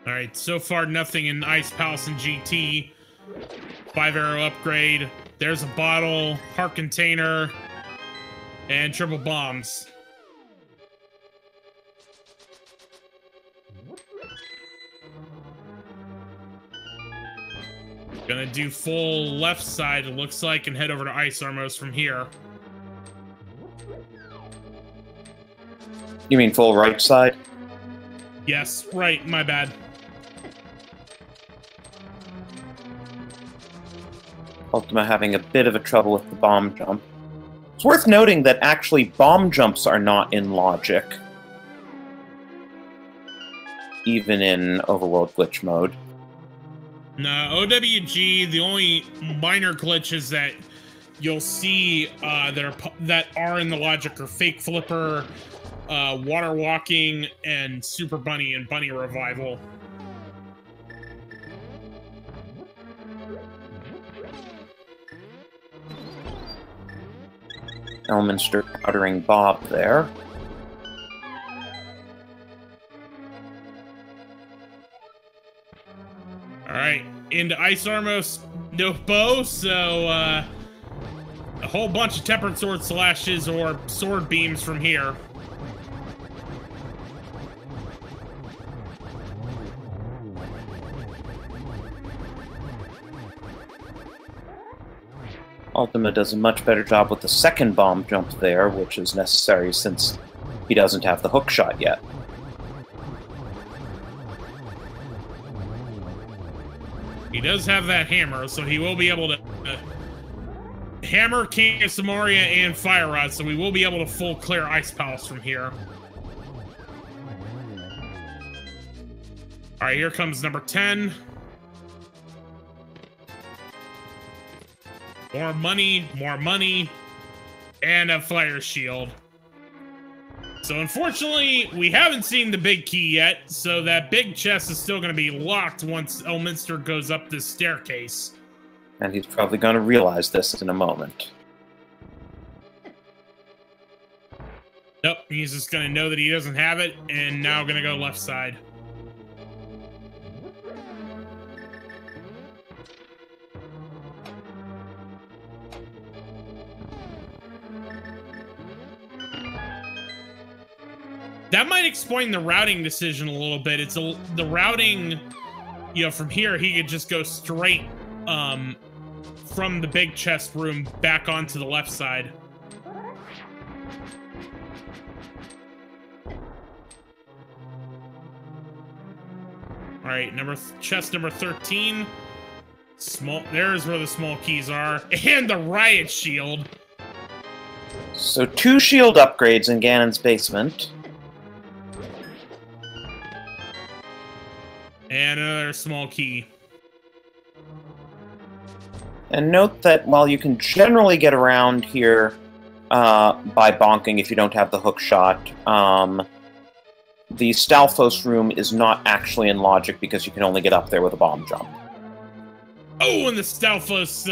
Alright, so far nothing in Ice Palace and GT. 5-arrow upgrade. There's a bottle, heart container, and triple bombs. Gonna do full left side, it looks like, and head over to Ice Armos from here. You mean full right side? Yes, right, my bad. Ultyma having a bit of a trouble with the bomb jump. It's worth noting that actually bomb jumps are not in logic, even in Overworld Glitch mode. No, OWG, the only minor glitches that you'll see that are in the logic are Fake Flipper, Water Walking, and Super Bunny and Bunny Revival. Elminster countering Bob there. Alright, into Ice Armos, no bow, so a whole bunch of Tempered Sword Slashes or Sword Beams from here. Ultyma does a much better job with the second bomb jump there, which is necessary since he doesn't have the hook shot yet. He does have that hammer, so he will be able to hammer King of Samaria and Fire Rod, so we will be able to full clear Ice Palace from here. Alright, here comes number 10. More money, and a fire shield. So unfortunately, we haven't seen the big key yet, so that big chest is still going to be locked once Elminster goes up this staircase. And he's probably going to realize this in a moment. Nope, he's just gonna know that he doesn't have it, and now gonna go left side. That might explain the routing decision a little bit. It's the routing, you know, from here, he could just go straight from the big chest room back onto the left side. All right, chest number 13. There's where the small keys are. And the riot shield. So 2 shield upgrades in Ganon's basement. And another small key. And note that while you can generally get around here by bonking if you don't have the hook shot, the Stalfos room is not actually in logic because you can only get up there with a bomb jump. Oh, and the Stalfos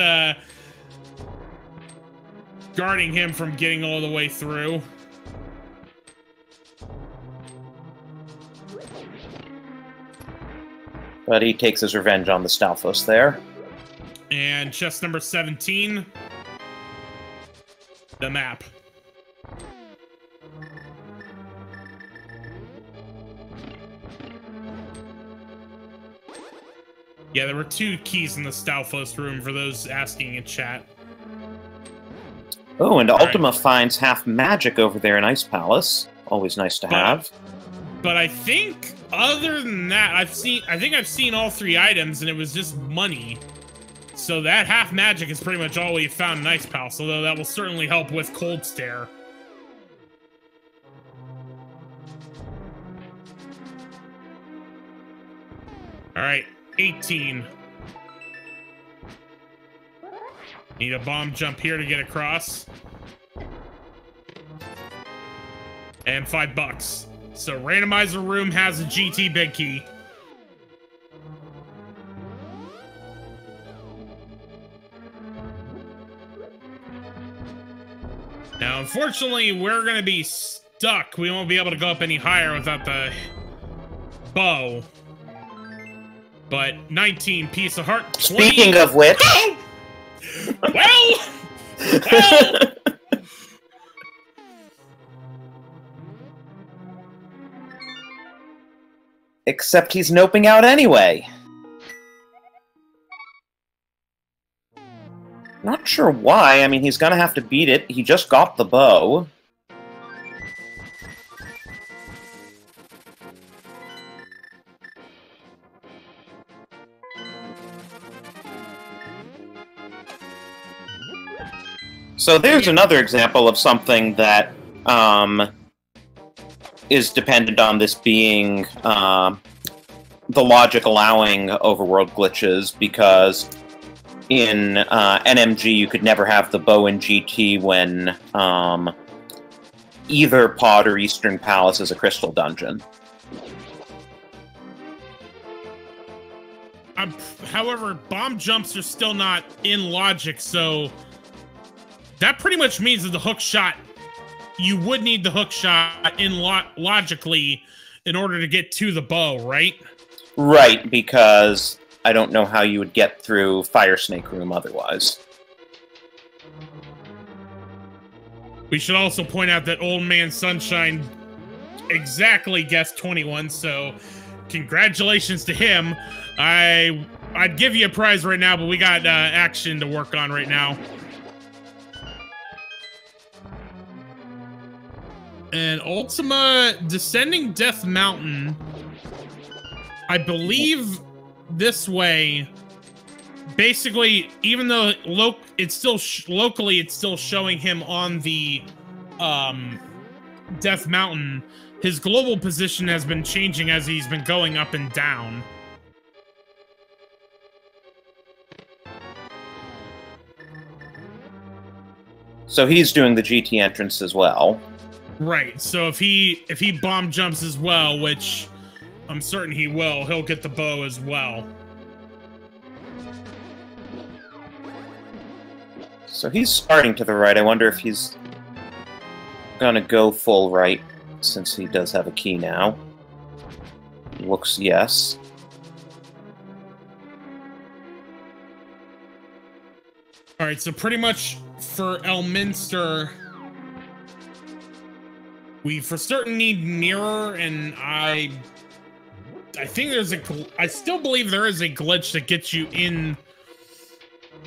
guarding him from getting all the way through. But he takes his revenge on the Stalfos there. And chest number 17. The map. Yeah, there were 2 keys in the Stalfos room for those asking in chat. Oh, and Ultyma finds half magic over there in Ice Palace. Always nice to have. But I think, other than that, I think I've seen all 3 items, and it was just money. So that half magic is pretty much all we found in Ice Palace, although that will certainly help with Cold Stare. Alright, 18. Need a bomb jump here to get across. And $5. So Randomizer room has a GT big key. Now, unfortunately, we're gonna be stuck. We won't be able to go up any higher without the bow. But 19 piece of heart. 20. Speaking of which... Oh! Well! Except he's noping out anyway. Not sure why. I mean, he's gonna have to beat it. He just got the bow. So there's another example of something that is dependent on this being the logic allowing overworld glitches, because in NMG you could never have the bow in GT when either pod or Eastern Palace is a crystal dungeon. However, bomb jumps are still not in logic, so that pretty much means that the hook shot, you would need the hook shot in logically in order to get to the bow, right? Right, because I don't know how you would get through Fire Snake Room otherwise. We should also point out that Old Man Sunshine exactly guessed 21, so congratulations to him. I'd give you a prize right now, but we got action to work on right now. And Ultyma Descending Death Mountain, I believe this way, basically, even though it's still locally it's still showing him on the Death Mountain, his global position has been changing as he's been going up and down. So he's doing the GT entrance as well. Right, so if he bomb jumps as well, which I'm certain he will, he'll get the bow as well. So he's starting to the right. I wonder if he's... gonna go full right, since he does have a key now. Looks yes. Alright, so pretty much for Elminster, we for certain need Mirror, and I think there's I still believe there is a glitch that gets you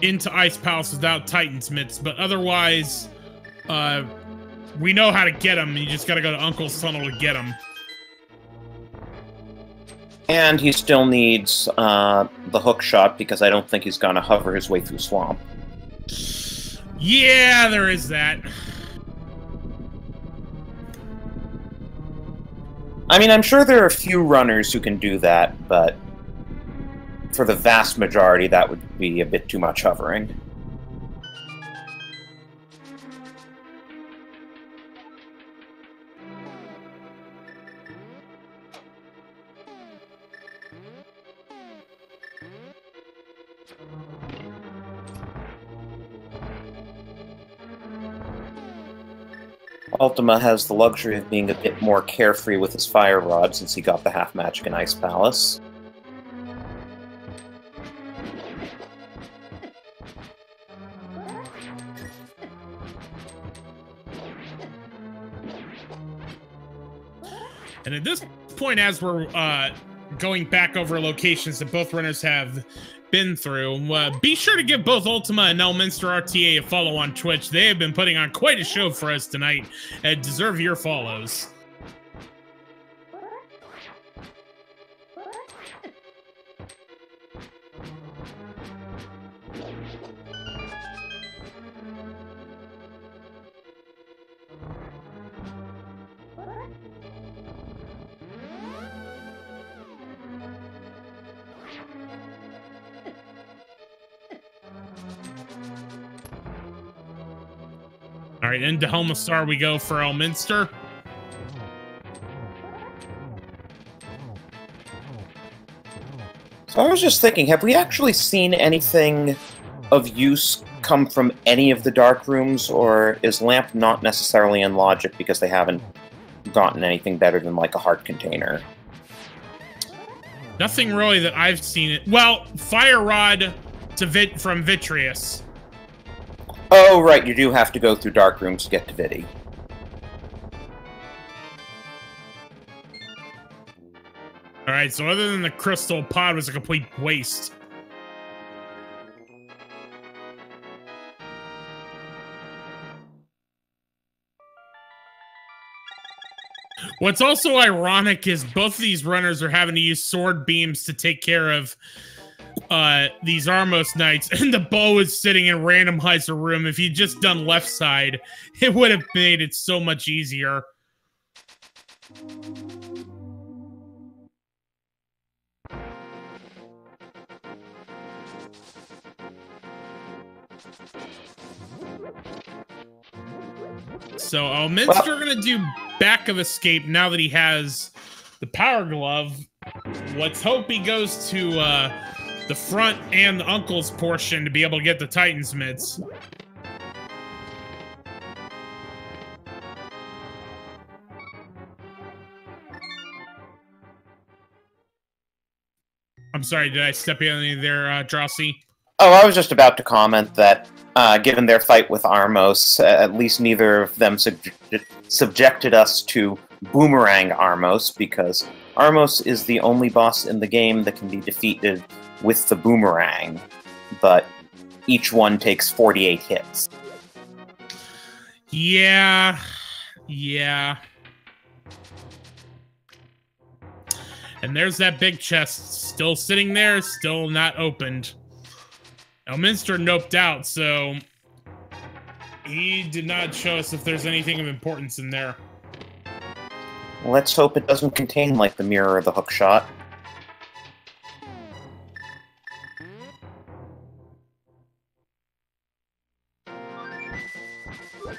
into Ice Palace without Titan's Mitts, but otherwise, we know how to get them. You just gotta go to Uncle's Tunnel to get them. And he still needs the hook shot, because I don't think he's gonna hover his way through Swamp. Yeah, there is that. I mean, I'm sure there are a few runners who can do that, but for the vast majority, that would be a bit too much hovering. Ultyma has the luxury of being a bit more carefree with his fire rod since he got the half magic in Ice Palace. And at this point, as we're going back over locations that both runners have been through, be sure to give both Ultyma and ElminsterRTA a follow on Twitch. They have been putting on quite a show for us tonight and deserve your follows. All right, into Helmastar we go for Elminster. So I was just thinking, have we actually seen anything of use come from any of the dark rooms, or is Lamp not necessarily in logic because they haven't gotten anything better than, like, a heart container? Nothing really that I've seen it. Well, Fire Rod to from Vitreous. Oh, right, you do have to go through dark rooms to get to Vidi. Alright, so other than the crystal pod was a complete waste. What's also ironic is both of these runners are having to use sword beams to take care of these Armos Knights, and the bow is sitting in Randomizer room. If you'd just done left side, it would have made it so much easier. So Elminster gonna do back of escape now that he has the power glove. Let's hope he goes to the front and the uncle's portion to be able to get the Titan's Mitts. I'm sorry, did I step in there, Drosy? Oh, I was just about to comment that, given their fight with Armos, at least neither of them subjected us to Boomerang Armos, because Armos is the only boss in the game that can be defeated with the Boomerang, but each one takes 48 hits. Yeah. And there's that big chest, still sitting there, still not opened. Elminster noped out, so he did not show us if there's anything of importance in there. Let's hope it doesn't contain, like, the mirror or the hook shot.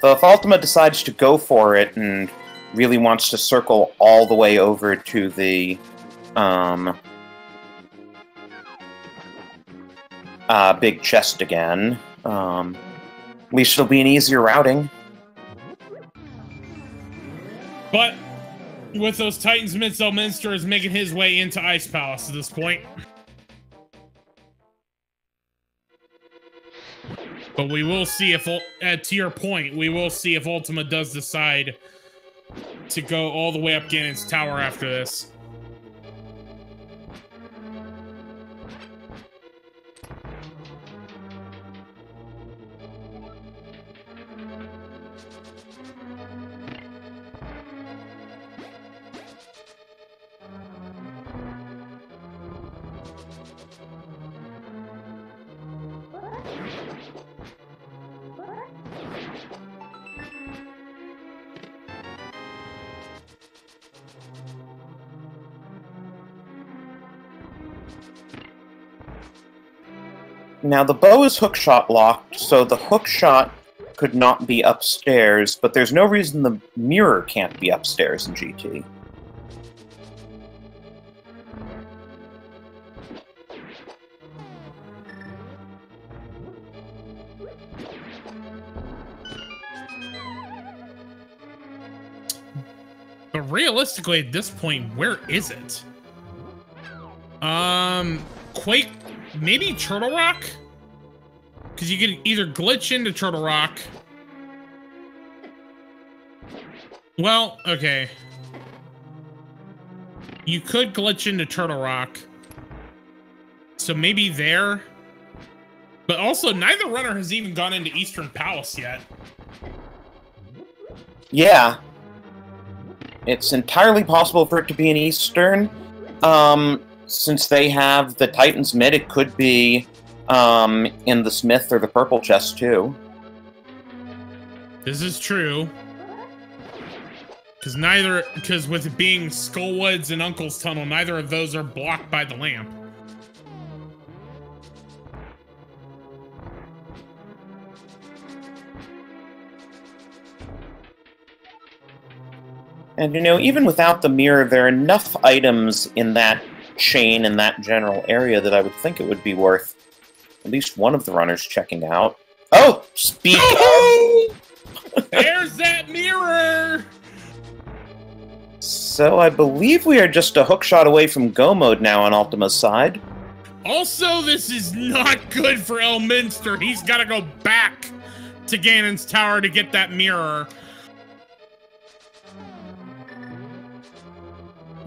Though if Ultyma decides to go for it and really wants to circle all the way over to the big chest again, at least it'll be an easier routing. But with those Titans mids, Elminster is making his way into Ice Palace at this point. But we will see if, to your point, we will see if Ultyma does decide to go all the way up Ganon's tower after this. Now, the bow is hookshot locked, so the hookshot could not be upstairs, but there's no reason the mirror can't be upstairs in GT. But realistically, at this point, where is it? Quake, maybe Turtle Rock? Because you could either glitch into Turtle Rock. Well, okay. You could glitch into Turtle Rock. So maybe there. But also, neither runner has even gone into Eastern Palace yet. Yeah. It's entirely possible for it to be an Eastern. Since they have the Titans mid, it could be in the Smith or the Purple chest, too. This is true. Because with it being Skullwoods and Uncle's Tunnel, neither of those are blocked by the lamp. And, you know, even without the mirror, there are enough items in that chain in that general area that I would think it would be worth at least one of the runners checking out. Oh! Speak of! There's that mirror! So I believe we are just a hookshot away from go mode now on Ultima's side. Also, this is not good for Elminster. He's got to go back to Ganon's tower to get that mirror.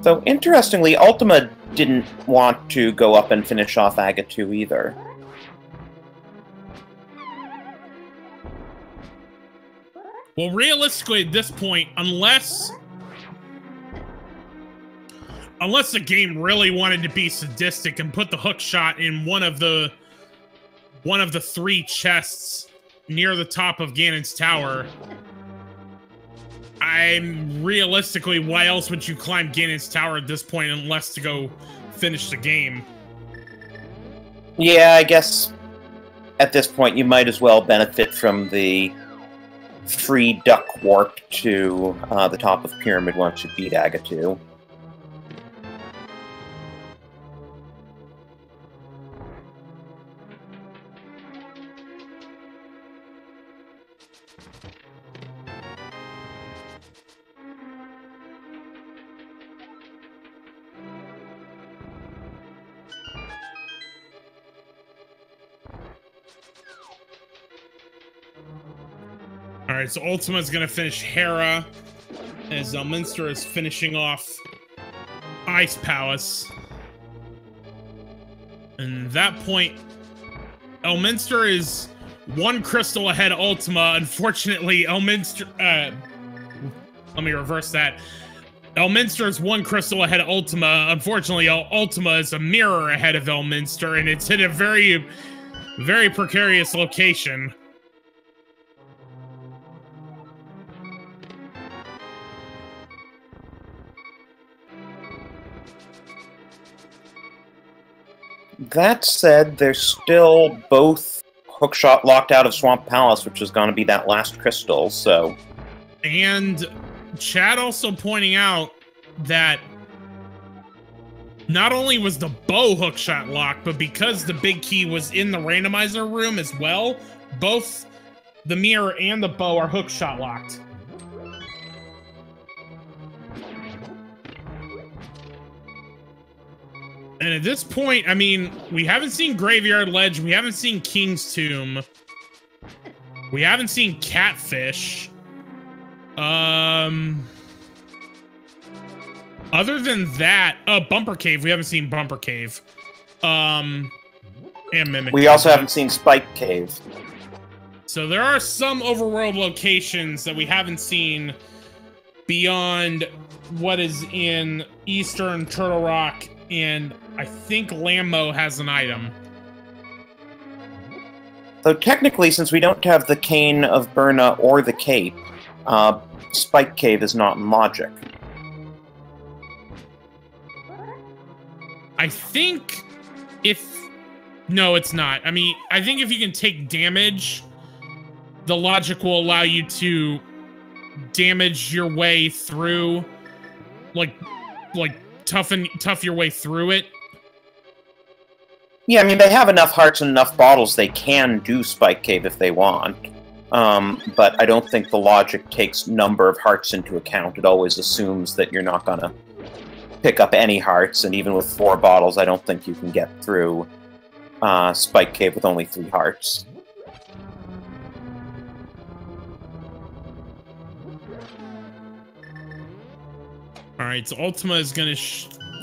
So, interestingly, Ultima didn't want to go up and finish off Aga 2 either. Well, realistically, at this point, unless the game really wanted to be sadistic and put the hook shot in one of the 3 chests near the top of Ganon's tower, realistically, why else would you climb Ganon's tower at this point unless to go finish the game? Yeah, I guess at this point you might as well benefit from the free duck warp to the top of Pyramid once you beat Aga 2. Alright, so Ultima's gonna finish Hera, as Elminster is finishing off Ice Palace. And at that point, Elminster is 1 crystal ahead of Ultima. Unfortunately, Elminster... let me reverse that. Elminster is 1 crystal ahead of Ultima. Unfortunately, Ultima is a mirror ahead of Elminster, and it's in a very, very precarious location. That said, they're still both hookshot locked out of Swamp Palace, which is going to be that last crystal, so... And Chad also pointing out that not only was the bow hookshot locked, but because the big key was in the randomizer room as well, both the mirror and the bow are hookshot locked. And at this point, I mean, we haven't seen Graveyard Ledge, we haven't seen King's Tomb, we haven't seen Catfish. Other than that, Bumper Cave, we haven't seen Bumper Cave. And Mimic. We also haven't seen Spike Cave. So there are some overworld locations that we haven't seen beyond what is in Eastern Turtle Rock, and I think Lammo has an item. Though technically, since we don't have the Cane of Burna or the Cape, Spike Cave is not in logic. I think if... No, it's not. I mean, I think if you can take damage, the logic will allow you to damage your way through, like tough your way through it. Yeah, I mean, they have enough hearts and enough bottles, they can do Spike Cave if they want. But I don't think the logic takes number of hearts into account. It always assumes that you're not gonna pick up any hearts, and even with 4 bottles, I don't think you can get through Spike Cave with only 3 hearts. Alright, so Ultyma is gonna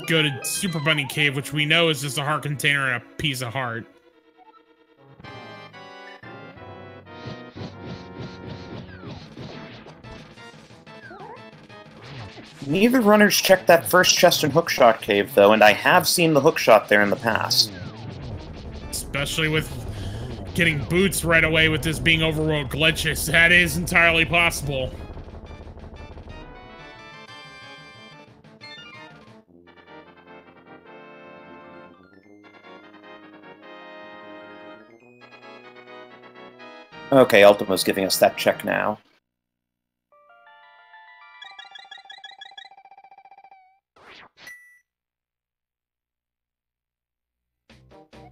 go to Super Bunny Cave, which we know is just a heart container and a piece of heart. Neither runners checked that first chest in Hookshot Cave, though, and I have seen the hookshot there in the past. Especially with getting boots right away with this being Overworld glitches. That is entirely possible. Okay, Ultima's giving us that check now.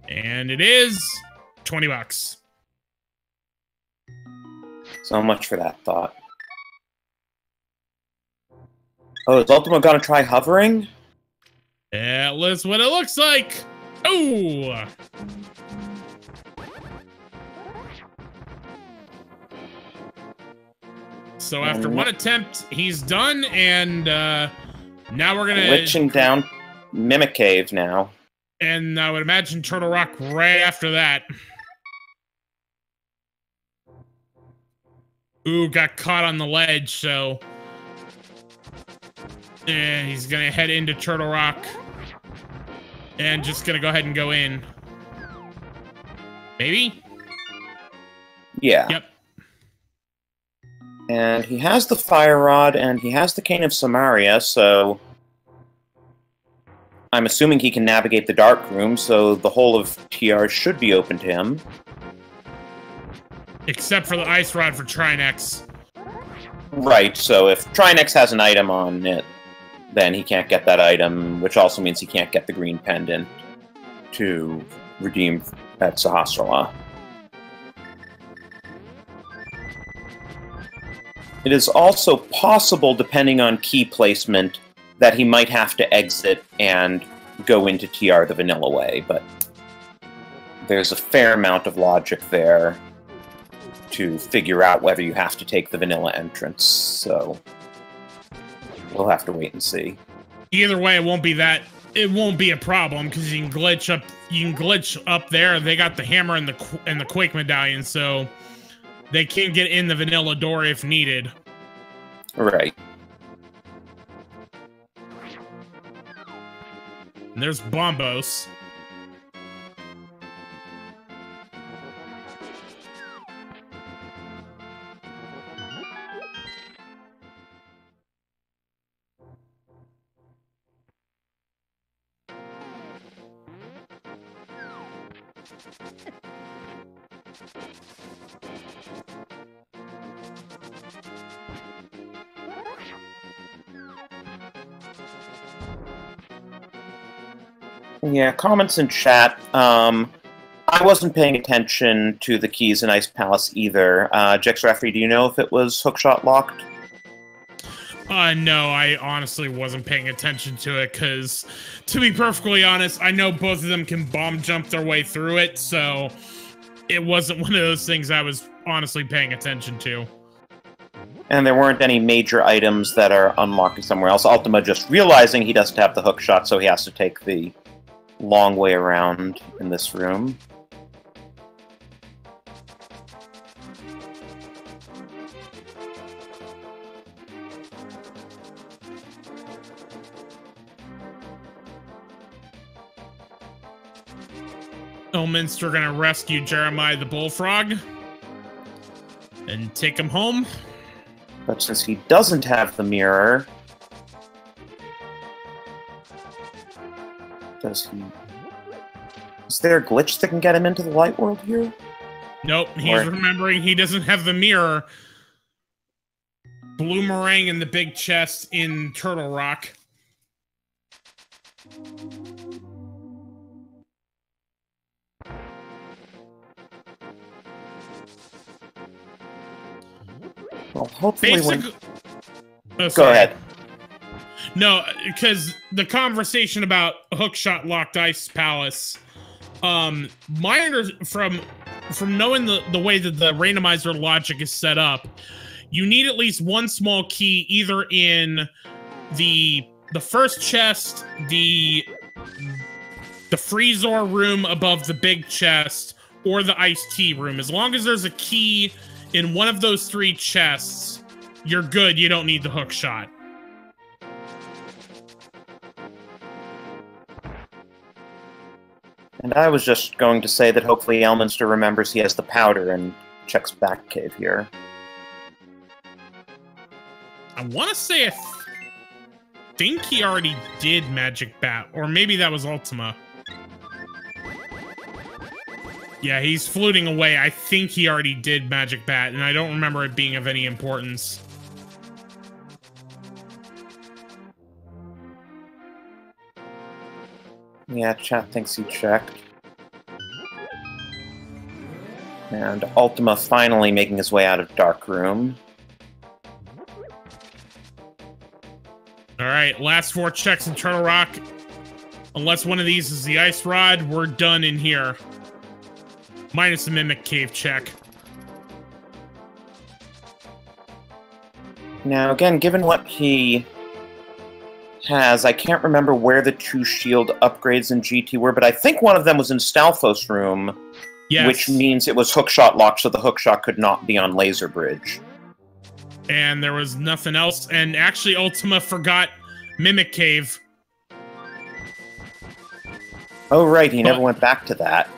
And it is 20 bucks. So much for that thought. Oh, is Ultima gonna try hovering? Yeah, that's what it looks like. Oh! So after one attempt, he's done, and now we're gonna... Glitching down Mimic Cave now. And I would imagine Turtle Rock right after that. Ooh, got caught on the ledge, so... And he's gonna head into Turtle Rock. And just gonna go ahead and go in. Maybe? Yeah. Yep. And he has the Fire Rod, and he has the Cane of Samaria, so... I'm assuming he can navigate the Dark Room, so the whole of TR should be open to him. Except for the Ice Rod for Trinex. Right, so if Trinex has an item on it, then he can't get that item, which also means he can't get the green pendant to redeem at Sahasrara. It is also possible, depending on key placement, that he might have to exit and go into TR the vanilla way, but there's a fair amount of logic there to figure out whether you have to take the vanilla entrance, so we'll have to wait and see. Either way, it won't be a problem, because you can glitch up there. They got the hammer and the Quake medallion, so they can get in the vanilla door if needed. Right. And there's Bombos. Yeah, comments in chat. I wasn't paying attention to the keys in Ice Palace either. Jexraffery, do you know if it was hookshot locked? No, I honestly wasn't paying attention to it, because, to be perfectly honest, I know both of them can bomb jump their way through it, so it wasn't one of those things I was honestly paying attention to. And there weren't any major items that are unlocking somewhere else. Ultyma just realizing he doesn't have the hook shot, so he has to take the long way around in this room. Elminster gonna rescue Jeremiah the Bullfrog and take him home. But since he doesn't have the mirror, does he? Is there a glitch that can get him into the light world here? Nope, he's remembering he doesn't have the mirror. Bloomerang in the big chest in Turtle Rock. Well, hopefully Go ahead. No, because the conversation about Hookshot Locked Ice Palace, from knowing the way that the randomizer logic is set up, you need at least one small key either in the first chest, the freezer room above the big chest, or the iced tea room. As long as there's a key in one of those three chests, you're good. You don't need the hook shot. And I was just going to say that hopefully Elminster remembers he has the powder and checks back cave here. I want to say I think he already did Magic Bat, or maybe that was Ultyma. Yeah, he's fluting away. I think he already did Magic Bat, and I don't remember it being of any importance. Yeah, chat thinks he checked. And Ultyma finally making his way out of Dark Room. Alright, last 4 checks in Turtle Rock. Unless one of these is the Ice Rod, we're done in here. Minus the Mimic Cave check. Now, again, given what he has, I can't remember where the 2 shield upgrades in GT were, but I think one of them was in Stalfos' room, yes. Which means it was hookshot locked, so the hookshot could not be on Laser Bridge. And there was nothing else, and actually Ultyma forgot Mimic Cave. Oh right, he never went back to that.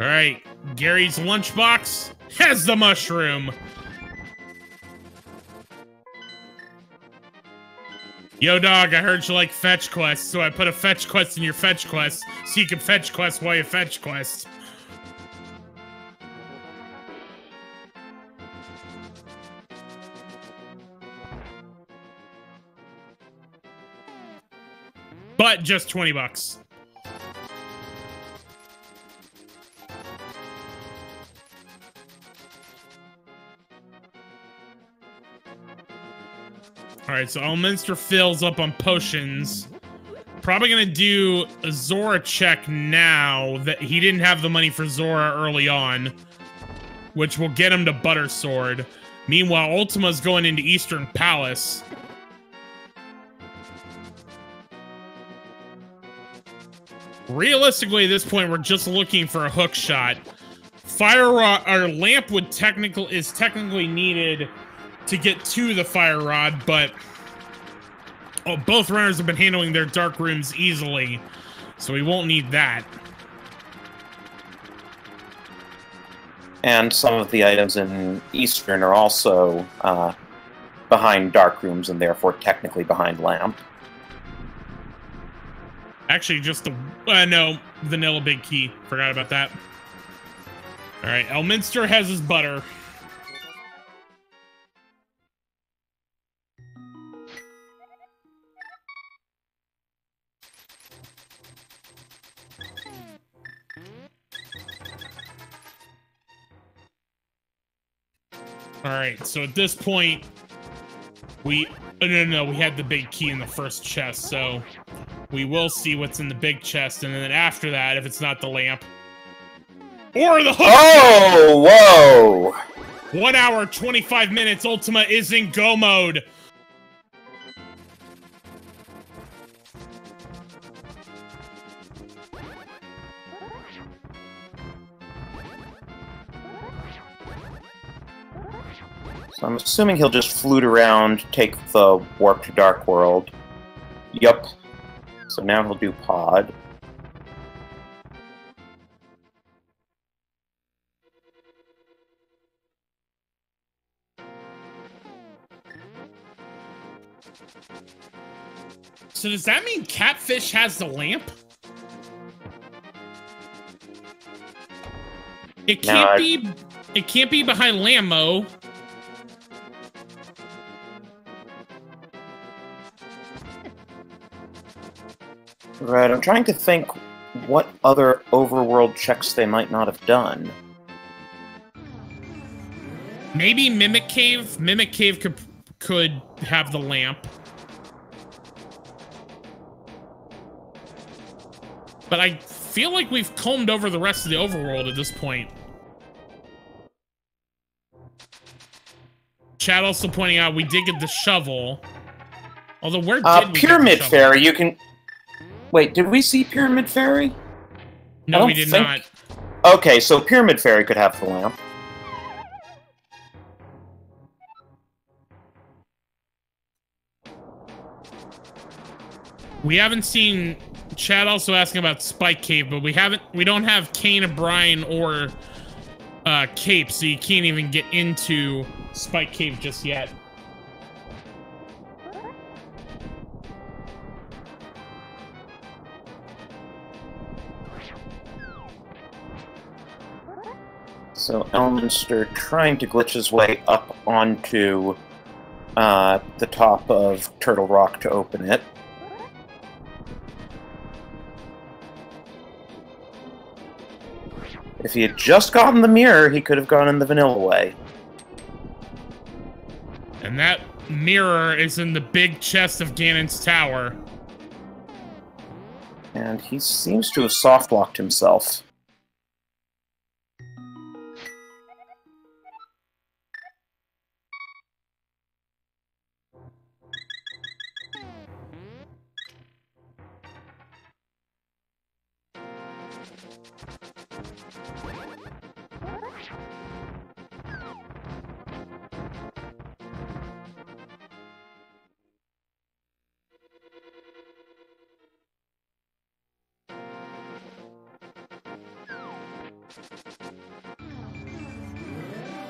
Alright, Gary's lunchbox has the mushroom. Yo, dog, I heard you like fetch quests, so I put a fetch quest in your fetch quest, so you can fetch quest while you fetch quest. But just 20 bucks. Alright, so Elminster fills up on potions. Probably gonna do a Zora check now that he didn't have the money for Zora early on, which will get him to Butter Sword. Meanwhile, Ultima's going into Eastern Palace. Realistically, at this point, we're just looking for a hook shot. Fire rod or lamp is technically needed to get to the fire rod, but both runners have been handling their dark rooms easily, so we won't need that. And some of the items in Eastern are also behind dark rooms and therefore technically behind lamp. Actually, just the no, vanilla big key. Forgot about that. All right, Elminster has his butter. Alright, so at this point, we... Oh, no, we had the big key in the first chest, so we will see what's in the big chest, and then after that, if it's not the lamp, or the hook! Oh, whoa! 1 hour, 25 minutes, Ultyma is in go mode! So I'm assuming he'll just flute around, take the warp to Dark World. Yup. So now he'll do pod. So does that mean Catfish has the lamp? It can't be... It can't be behind Lammo. Right, I'm trying to think what other overworld checks they might not have done. Maybe Mimic Cave? Mimic Cave could have the lamp. But I feel like we've combed over the rest of the overworld at this point. Chad also pointing out we did get the shovel. Although where did we Pyramid get the Fairy, you can... Wait, did we see Pyramid Fairy? No, we did not. Okay, so Pyramid Fairy could have the lamp. We haven't seen... Chad also asking about Spike Cave, but we don't have Kane, O'Brien, or Cape, so you can't even get into Spike Cave just yet. So Elminster trying to glitch his way up onto the top of Turtle Rock to open it. If he had just gotten the mirror, he could have gone in the vanilla way. And that mirror is in the big chest of Ganon's tower. And he seems to have soft-locked himself.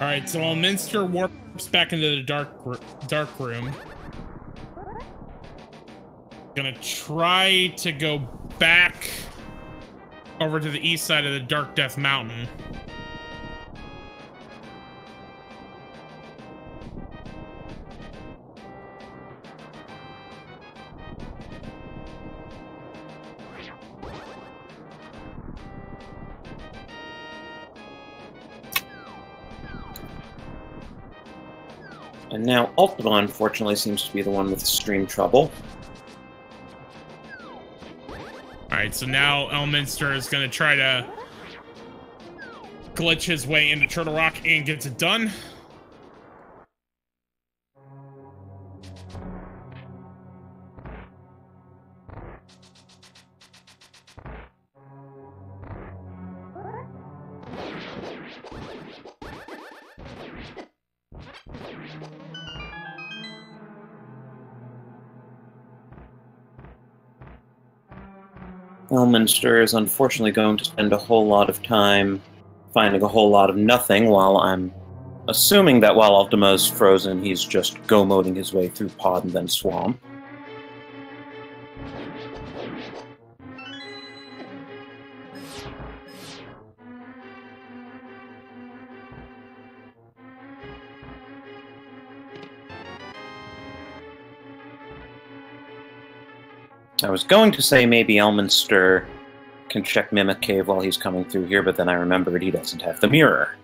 Alright, so Elminster warps back into the dark room. Gonna try to go back over to the east side of the Dark Death Mountain. And now Ultyma, unfortunately, seems to be the one with stream trouble. Alright, so now Elminster is going to try to glitch his way into Turtle Rock and gets it done. Elminster is unfortunately going to spend a whole lot of time finding a whole lot of nothing, while I'm assuming that while Ultima's frozen, he's just go-moding his way through Pod and then Swamp. I was going to say maybe Elminster can check Mimic Cave while he's coming through here, but then I remembered he doesn't have the mirror.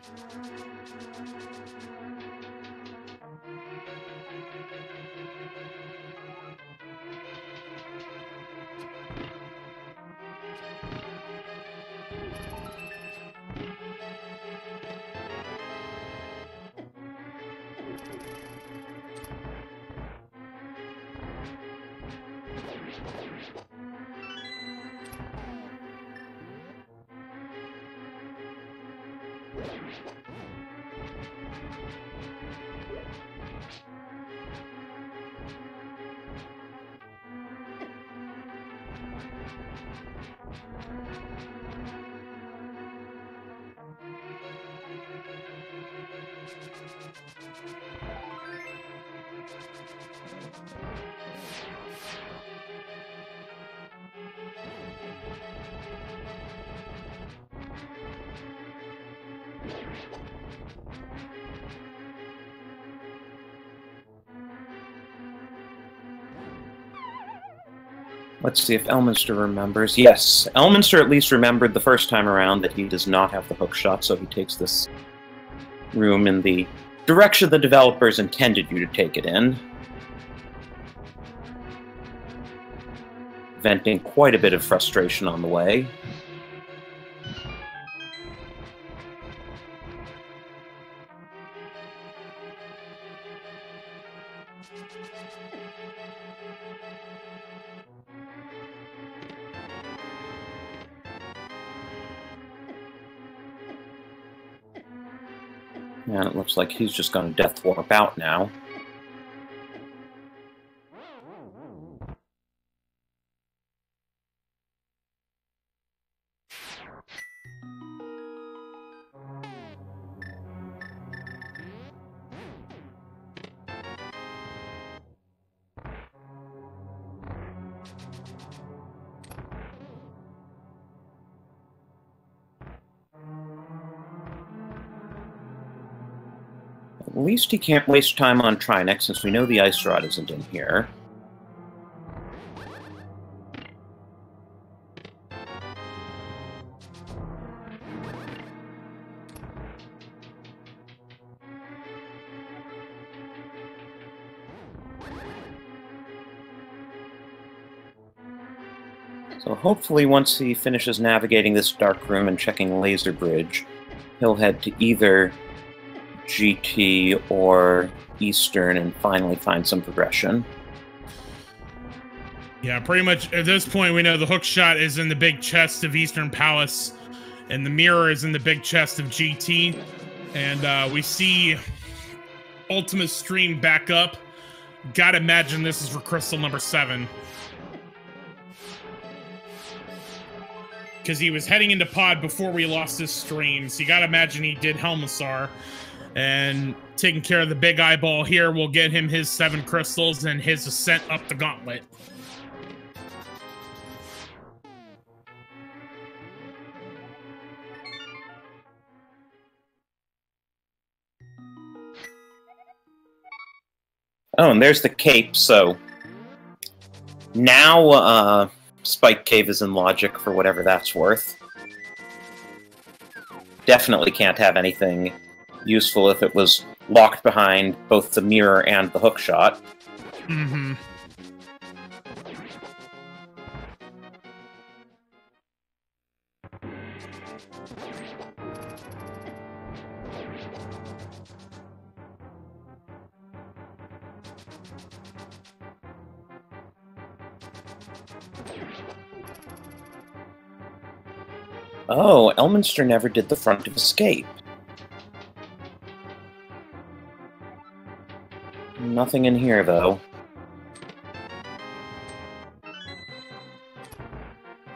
Let's see if Elminster remembers. Yes, Elminster at least remembered the first time around that he does not have the hook shot, so he takes this room in the direction the developers intended you to take it in. Venting quite a bit of frustration on the way. And it looks like he's just going to death warp out now. At least he can't waste time on Trinex, since we know the Ice Rod isn't in here. So hopefully once he finishes navigating this dark room and checking Laser Bridge, he'll head to either GT or Eastern and finally find some progression. Yeah, pretty much at this point we know the hook shot is in the big chest of Eastern Palace and the mirror is in the big chest of GT, and we see Ultyma's stream back up. Gotta imagine this is for crystal number 7. Because he was heading into pod before we lost his stream, so you gotta imagine he did Helmisar. And taking care of the big eyeball here will get him his 7 crystals and his ascent up the gauntlet. Oh, and there's the cape, so now Spike Cave is in logic for whatever that's worth. Definitely can't have anything useful if it was locked behind both the mirror and the hook shot. Mm-hmm. Oh, Elminster never did the front of escape. Nothing in here, though.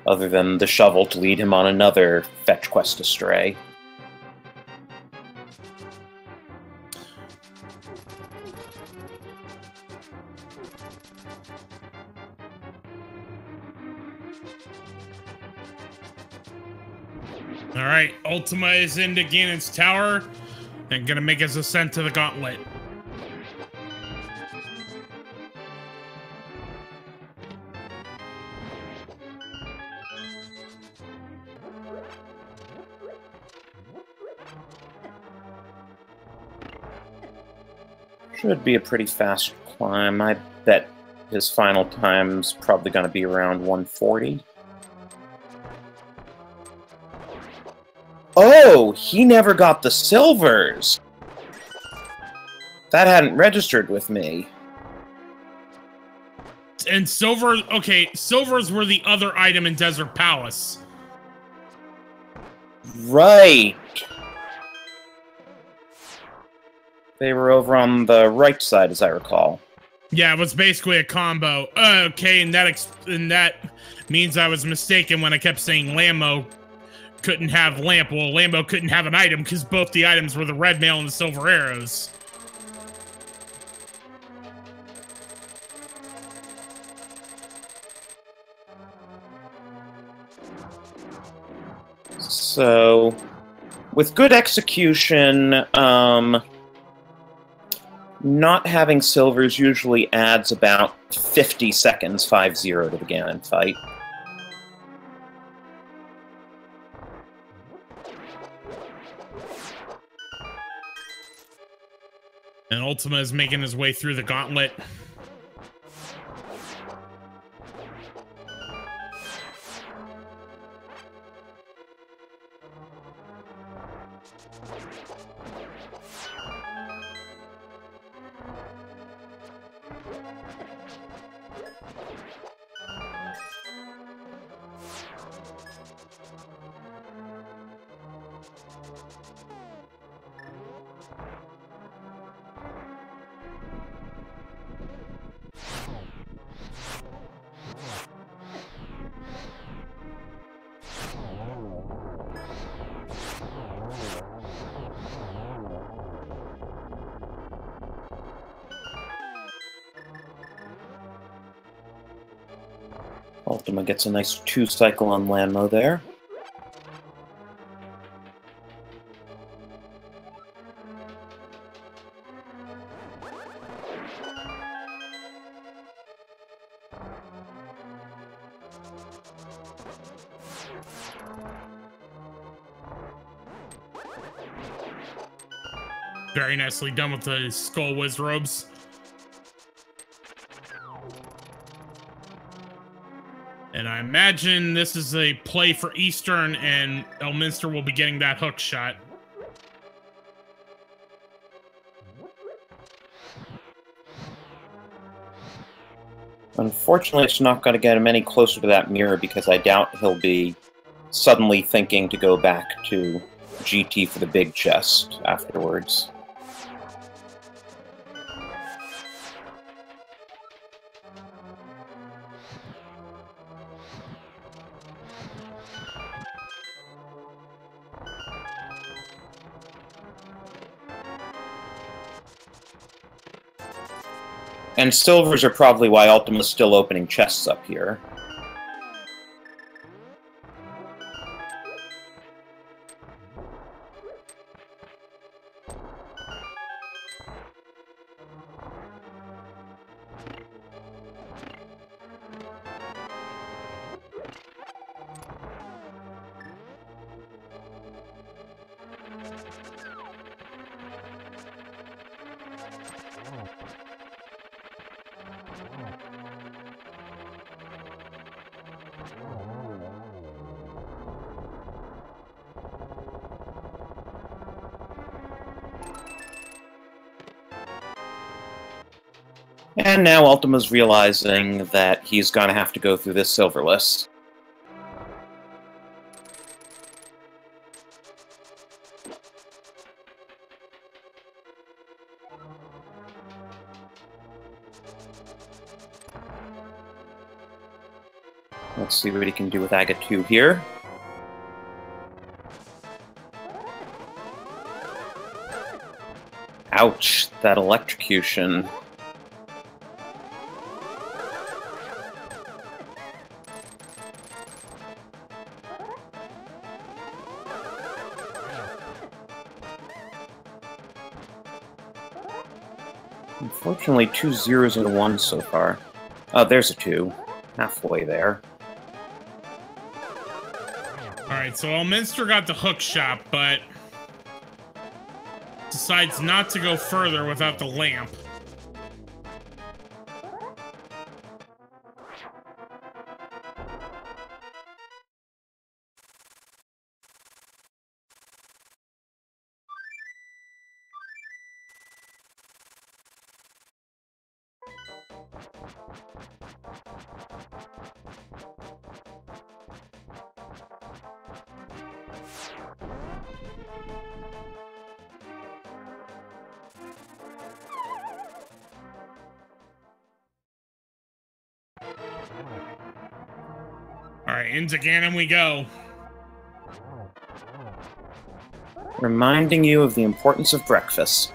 Other than the shovel to lead him on another fetch quest astray. Alright, Ultyma is into Ganon's tower and gonna make his ascent to the gauntlet. Should be a pretty fast climb. I bet his final time's probably going to be around 140. Oh, he never got the silvers! That hadn't registered with me. And silver, okay, silvers were the other item in Desert Palace. Right. They were over on the right side, as I recall. Yeah, it was basically a combo. Okay, and that means I was mistaken when I kept saying Lambo couldn't have lamp. Well, Lambo couldn't have an item because both the items were the red mail and the silver arrows. So, with good execution, not having silvers usually adds about 50 seconds, 5-0, to the Ganon fight. And Ultyma is making his way through the gauntlet. Ultyma gets a nice 2-cycle on Lanmo there. Very nicely done with the Skull Wiz robes. And I imagine this is a play for Eastern, and Elminster will be getting that hook shot. Unfortunately, it's not going to get him any closer to that mirror because I doubt he'll be suddenly thinking to go back to GT for the big chest afterwards. And silvers are probably why Ultima's still opening chests up here. And now Ultima's realizing that he's gonna have to go through this silverless. Let's see what he can do with Agate 2 here. Ouch, that electrocution. Unfortunately, 2 zeros and a 1 so far. Oh, there's a 2. Halfway there. Alright, so Elminster got the hook shot, but decides not to go further without the lamp. Alright, into Ganon we go. Reminding you of the importance of breakfast.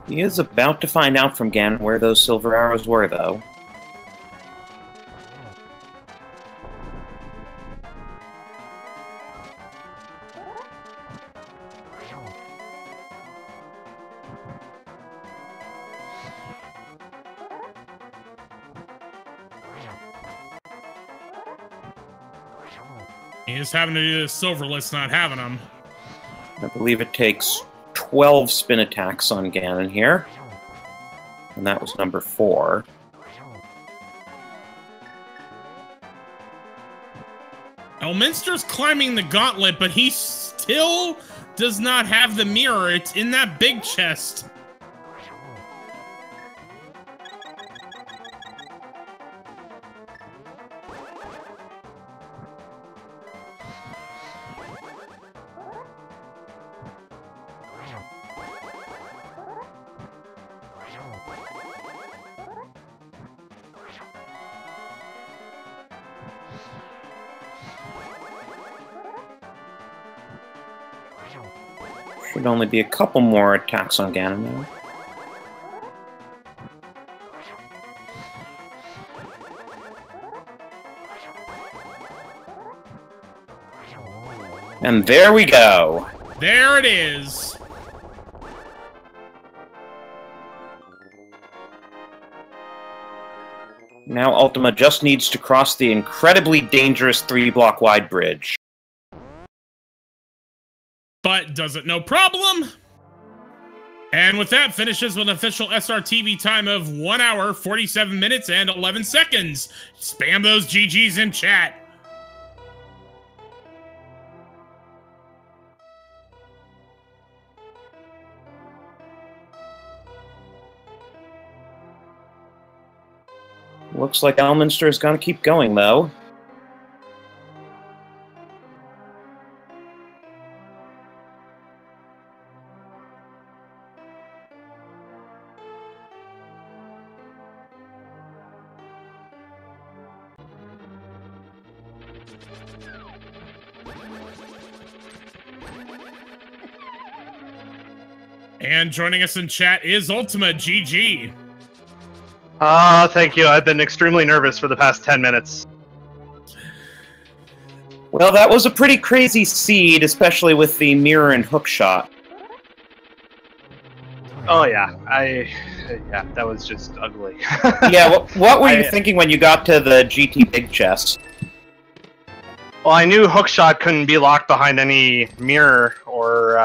He is about to find out from Ganon where those silver arrows were, though. He is having to do the silver list, not having them. I believe it takes 12 spin attacks on Ganon here. And that was number 4. Elminster's climbing the gauntlet, but he still does not have the mirror. It's in that big chest. Should only be a couple more attacks on Ganon now. And there we go! There it is! Now Ultyma just needs to cross the incredibly dangerous 3-block wide bridge. But does it no problem. And with that, finishes with an official SRTV time of 1 hour, 47 minutes, and 11 seconds. Spam those GGs in chat. Looks like Elminster is going to keep going, though. And joining us in chat is Ultyma. GG. Thank you. I've been extremely nervous for the past 10 minutes. Well, that was a pretty crazy seed, especially with the mirror and hook shot. Oh yeah, yeah, that was just ugly. Yeah, what were you thinking when you got to the GT big chest? Well, I knew hookshot couldn't be locked behind any mirror or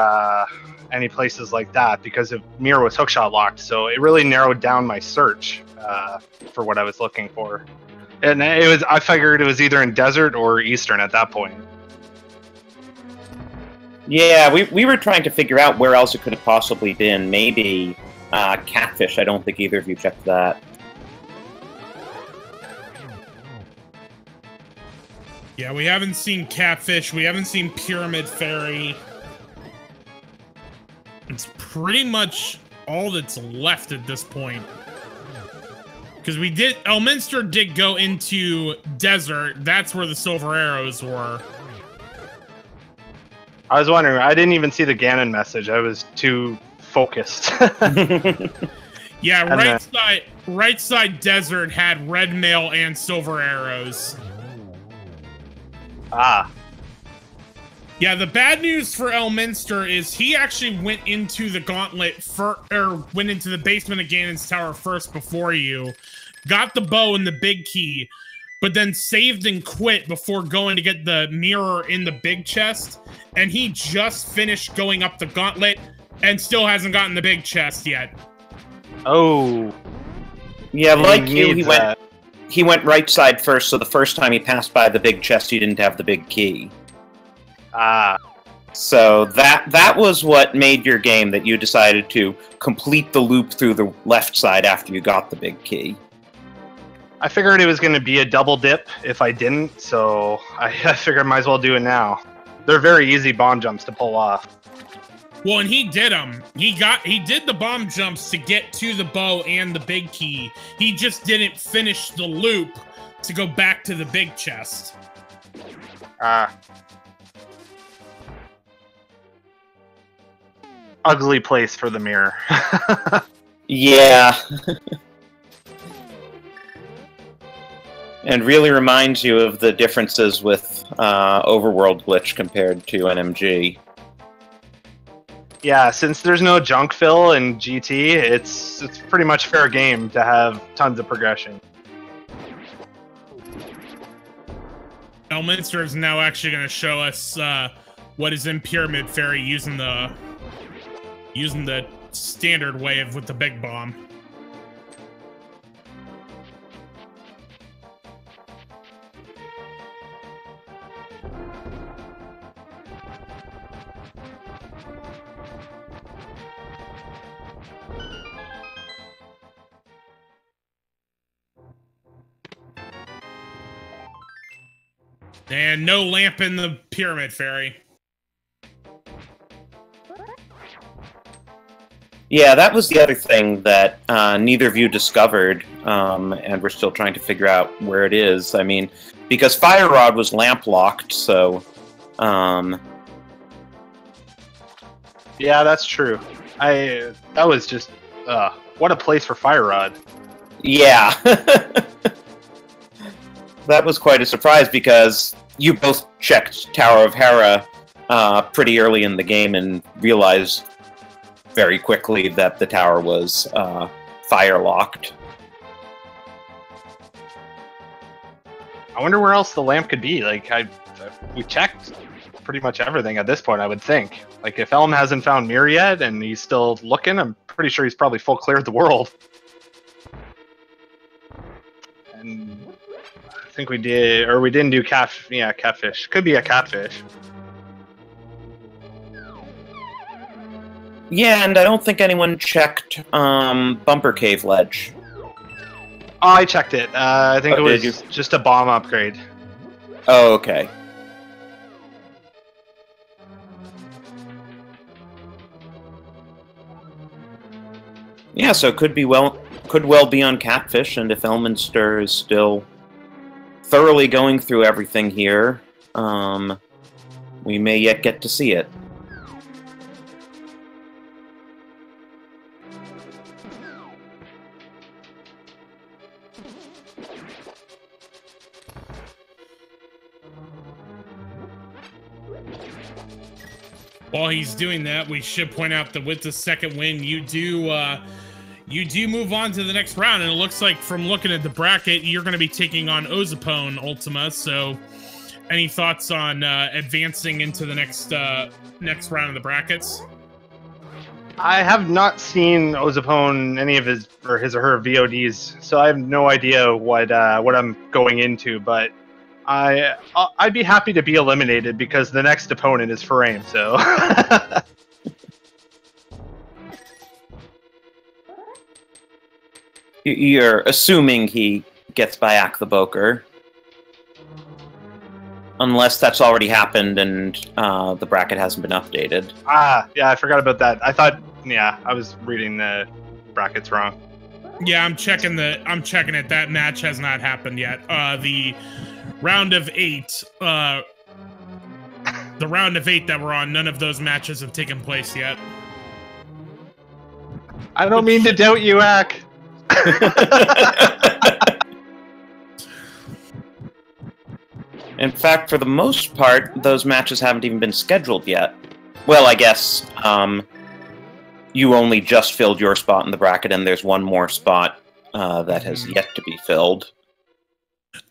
any places like that because the mirror was hookshot locked, so it really narrowed down my search for what I was looking for. And I figured it was either in desert or eastern at that point. Yeah, we were trying to figure out where else it could have possibly been. Maybe Catfish. I don't think either of you checked that. Yeah, we haven't seen Catfish. We haven't seen Pyramid Fairy. It's pretty much all that's left at this point. Because Elminster did go into desert. That's where the silver arrows were. I was wondering, I didn't even see the Ganon message. I was too focused. Yeah, right side desert had red mail and silver arrows. Ah. Yeah, the bad news for Elminster is he actually went into the gauntlet went into the basement of Ganon's tower first before you, got the bow and the big key, but then saved and quit before going to get the mirror in the big chest, and he just finished going up the gauntlet, And still hasn't gotten the big chest yet. Oh. Yeah, like He you, needs he went right side first, so the first time he passed by the big chest, he didn't have the big key. Ah. So that was what made your game, that you decided to complete the loop through the left side after you got the big key. I figured it was going to be a double dip if I didn't, so I figured I might as well do it now. They're very easy bomb jumps to pull off. Well, and he did them. He did the bomb jumps to get to the bow and the big key. He just didn't finish the loop to go back to the big chest. Ah. Ugly place for the mirror. Yeah. And really reminds you of the differences with Overworld glitch compared to NMG. Yeah, since there's no junk fill in GT, it's pretty much fair game to have tons of progression. Elminster is now actually going to show us what is in Pyramid Fairy using the standard wave with the big bomb. And no lamp in the Pyramid Fairy. Yeah, that was the other thing that neither of you discovered, and we're still trying to figure out where it is. I mean, because Fire Rod was lamp locked, so... Yeah, that's true. That was just... what a place for Fire Rod. Yeah. That was quite a surprise, because you both checked Tower of Hera pretty early in the game and realized very quickly that the tower was fire-locked. I wonder where else the lamp could be. Like, we checked pretty much everything at this point, I would think. Like, if Elm hasn't found Mir yet and he's still looking, I'm pretty sure he's probably full cleared the world. And I think we did, or we didn't do catfish. Could be a catfish. Yeah, and I don't think anyone checked Bumper Cave Ledge. Oh, I checked it. I think Oh, it did was just a bomb upgrade. Oh, okay. Yeah, so could well be on Catfish, and if Elminster is still thoroughly going through everything here, we may yet get to see it. While he's doing that, we should point out that with the second win, you do move on to the next round, and it looks like from looking at the bracket, you're going to be taking on Ozapone Ultyma. So, any thoughts on advancing into the next round of the brackets? I have not seen Ozapone any of his or her VODs, so I have no idea what I'm going into. But I'd be happy to be eliminated because the next opponent is Frame. So. You're assuming he gets by Ak the Boker. Unless that's already happened and the bracket hasn't been updated. Ah, yeah, I forgot about that. I thought, yeah, I was reading the brackets wrong. Yeah, I'm checking it. That match has not happened yet. The round of 8, that we're on, none of those matches have taken place yet. I don't mean to doubt you, Ak. In fact, for the most part, those matches haven't even been scheduled yet. Well, I guess you only just filled your spot in the bracket, and there's one more spot that has yet to be filled.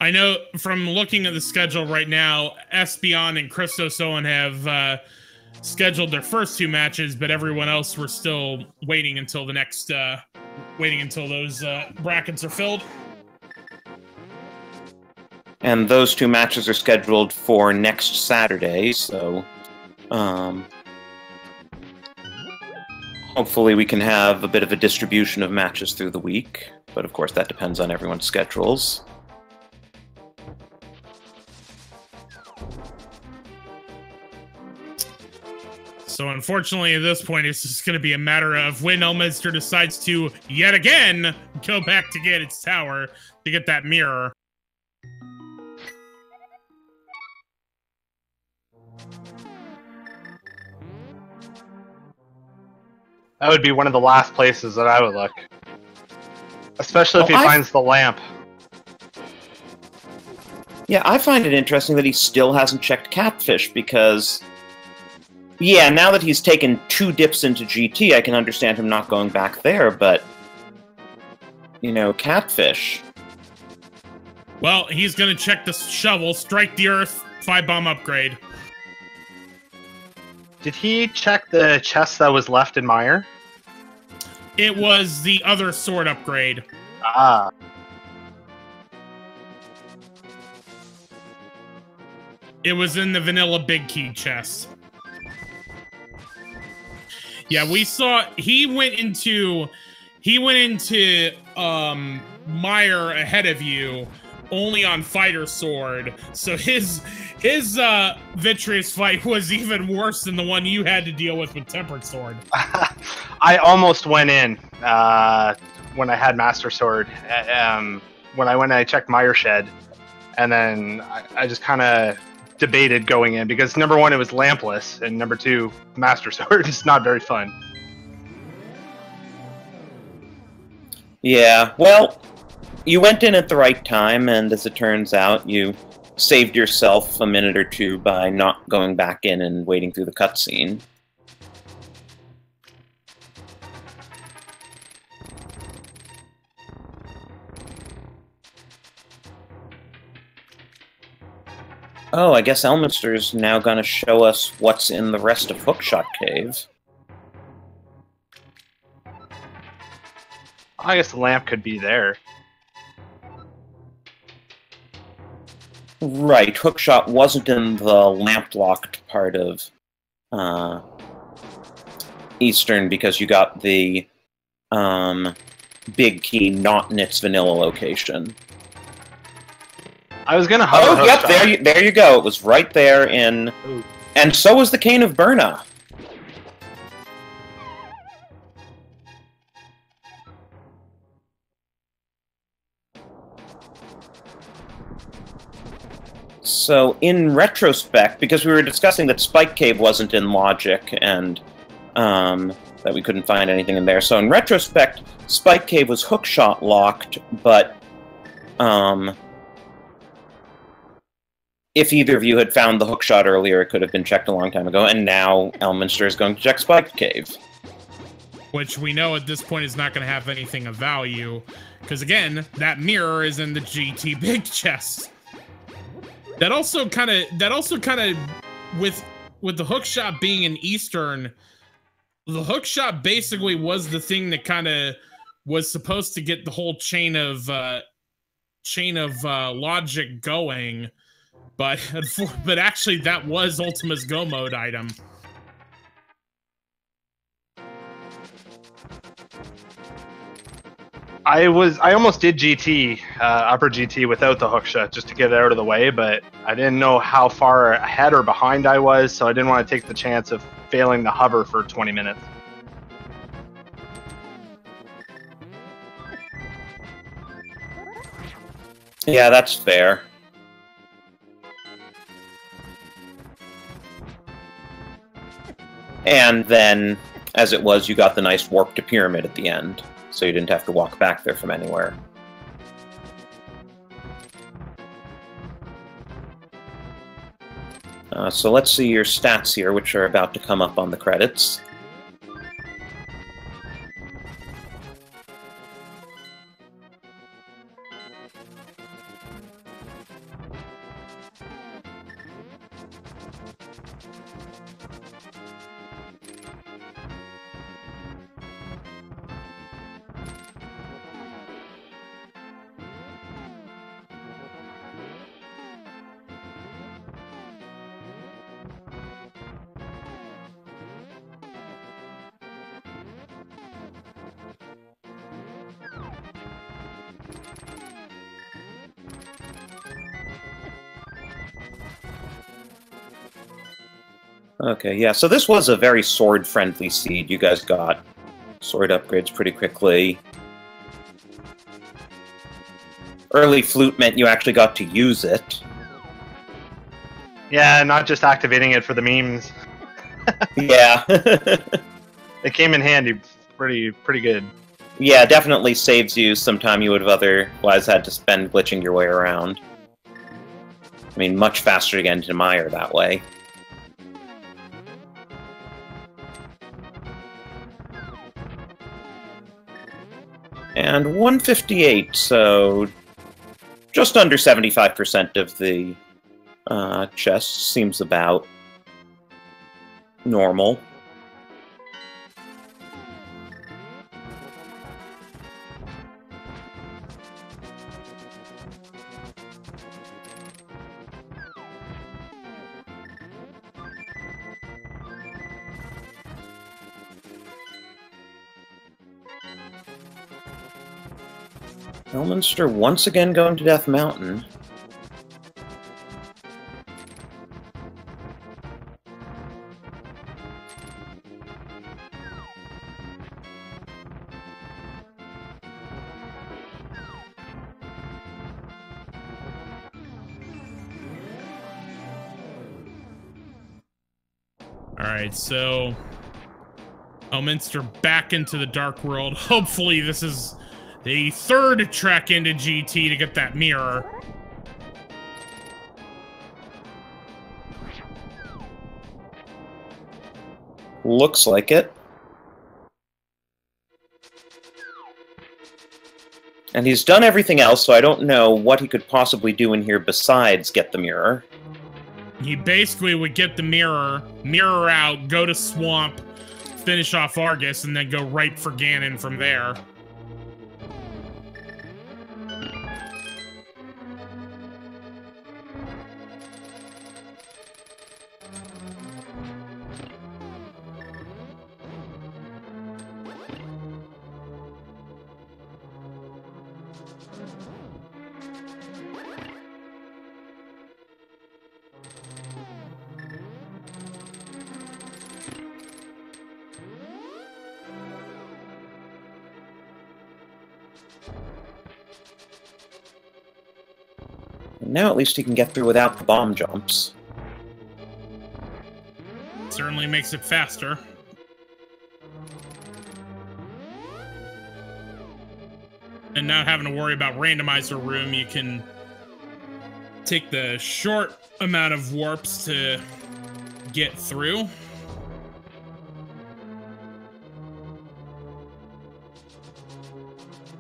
I know from looking at the schedule right now, Espeon and Christos Owen scheduled their first 2 matches, but everyone else were still waiting until the next, waiting until those brackets are filled. And those 2 matches are scheduled for next Saturday, so hopefully we can have a bit of a distribution of matches through the week. But of course that depends on everyone's schedules. So unfortunately, at this point, it's just going to be a matter of when Elminster decides to, yet again, go back to get its tower to get that mirror. That would be one of the last places that I would look. Especially if he finds the lamp. Yeah, I find it interesting that he still hasn't checked Catfish, because... yeah, now that he's taken 2 dips into GT, I can understand him not going back there, but... you know, Catfish... well, he's gonna check the shovel, strike the earth, 5-bomb upgrade. Did he check the chest that was left in Mire? It was the other sword upgrade. Ah. It was in the vanilla big key chest. Yeah, we saw he went into Mire ahead of you only on fighter sword. So his vitreous fight was even worse than the one you had to deal with tempered sword. I almost went in when I had master sword. When I checked Mire Shed, and then I just kind of debated going in because number 1, it was lampless, and number 2, master sword is not very fun. yeah, well, you went in at the right time, and as it turns out, you saved yourself a minute or 2 by not going back in and waiting through the cutscene. Oh, I guess Elminster's now gonna show us what's in the rest of Hookshot Cave. I guess the lamp could be there. Right, Hookshot wasn't in the lamp-locked part of Eastern because you got the big key not in its vanilla location. I was gonna hover. Oh, yep, there you go. It was right there in... Ooh. And so was the Cane of Burna. So, in retrospect, because we were discussing that Spike Cave wasn't in Logic, and that we couldn't find anything in there, so in retrospect, Spike Cave was hookshot locked, but if either of you had found the hookshot earlier, it could have been checked a long time ago, and now Elminster is going to check Spike Cave. Which we know at this point is not going to have anything of value, because again, that mirror is in the GT big chest. That also kind of with the hookshot being in Eastern, the hookshot basically was the thing that kind of was supposed to get the whole chain of logic going, but actually that was Ultima's go mode item. I almost did GT, upper GT without the hookshot just to get it out of the way, but I didn't know how far ahead or behind I was, so I didn't want to take the chance of failing the hover for 20 minutes. Yeah, that's fair. And then, as it was, you got the nice warp to Pyramid at the end, so you didn't have to walk back there from anywhere. So let's see your stats here, which are about to come up on the credits. Okay, yeah, so this was a very sword-friendly seed. You guys got sword upgrades pretty quickly. Early flute meant you actually got to use it. Yeah, not just activating it for the memes. Yeah. It came in handy pretty good. Yeah, definitely saves you some time you would have otherwise had to spend glitching your way around. I mean, much faster to get into Mire that way. And 158, so just under 75% of the chest seems about normal. Elminster once again going to Death Mountain. Alright, so Elminster back into the Dark World. Hopefully this is the third trek into GT to get that mirror. Looks like it. And he's done everything else, so I don't know what he could possibly do in here besides get the mirror. He basically would get the mirror out, go to Swamp, finish off Argus, and then go right for Ganon from there. Now at least he can get through without the bomb jumps. Certainly makes it faster. And not having to worry about randomizer room, you can take the short amount of warps to get through.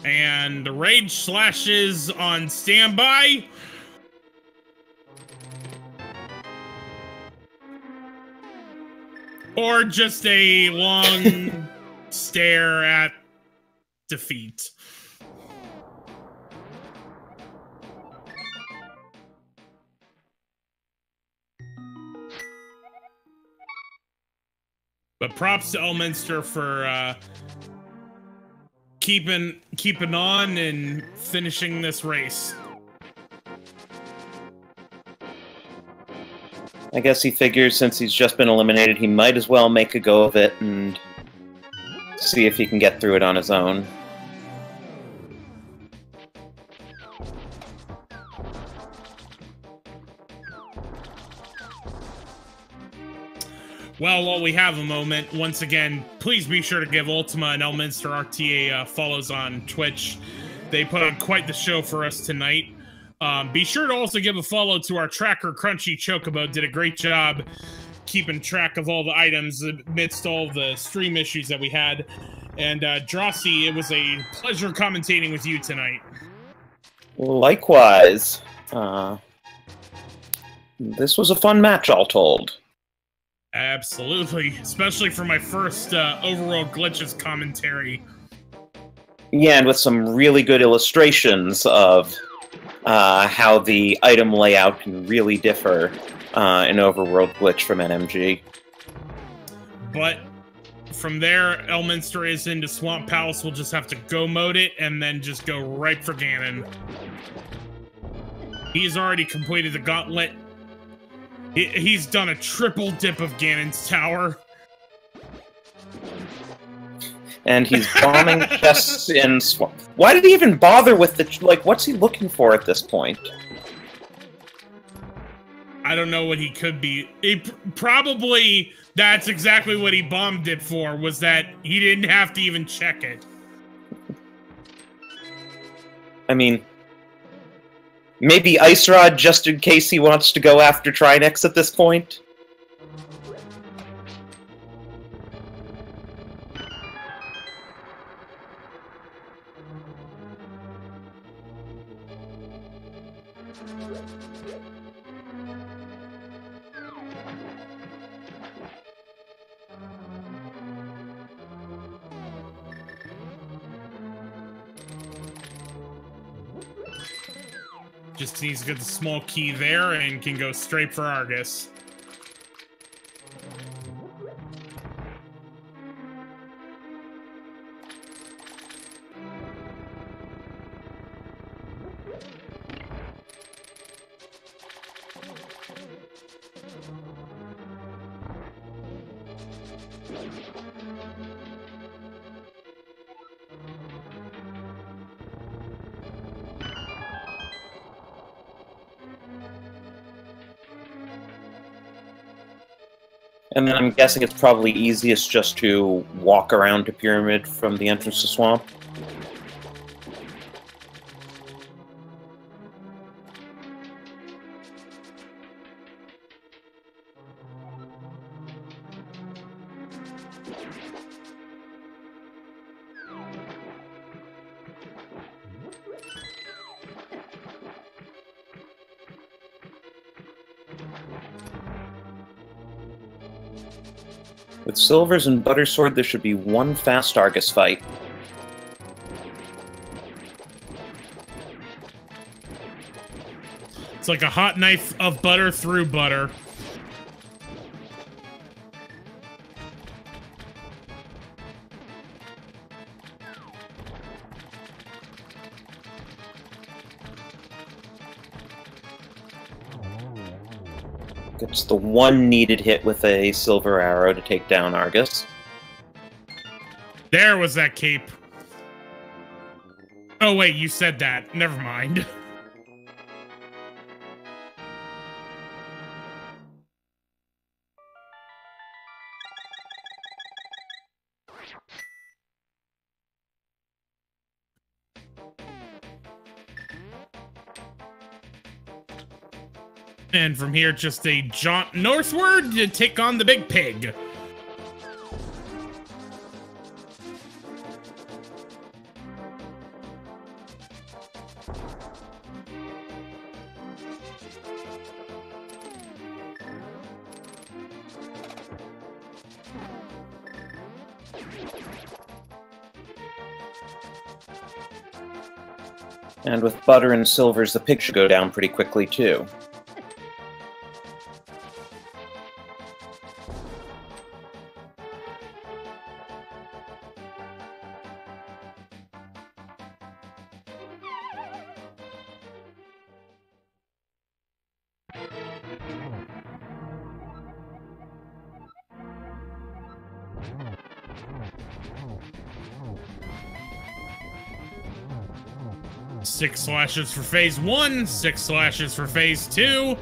And the Rage Slashes on standby. Or just a long stare at defeat. But props to Elminster for keeping on and finishing this race. I guess he figures since he's just been eliminated, he might as well make a go of it and see if he can get through it on his own. Well, while we have a moment, once again, please be sure to give Ultyma and ElminsterRTA follows on Twitch. They put on quite the show for us tonight. Be sure to also give a follow to our tracker, Crunchy Chocobo. Did a great job keeping track of all the items amidst all the stream issues that we had. And Drossi, it was a pleasure commentating with you tonight. Likewise. This was a fun match, all told. Absolutely, especially for my first Overworld Glitches commentary. Yeah, and with some really good illustrations of how the item layout can really differ in Overworld Glitch from NMG. But from there, Elminster is into Swamp Palace. We'll just have to go mode it and then just go right for Ganon. He's already completed the gauntlet. He's done a triple dip of Ganon's tower. And he's bombing chests in swamp. Why did he even bother with the... Like, what's he looking for at this point? I don't know what he could be. Probably that's exactly what he bombed it for, was that he didn't have to even check it. I mean... Maybe Ice Rod just in case he wants to go after Trinex at this point? Just needs to get the small key there and can go straight for Argus. And then I'm guessing it's probably easiest just to walk around to Pyramid from the entrance to Swamp. With Silvers and Buttersword, there should be one fast Argus fight. It's like a hot knife of butter through butter. It's the one needed hit with a silver arrow to take down Argus. There was that cape. Oh wait, you said that. Never mind. And from here, just a jaunt northward to take on the big pig. And with Butter and Silvers, the pig should go down pretty quickly, too. Six slashes for phase 1, 6 slashes for phase 2.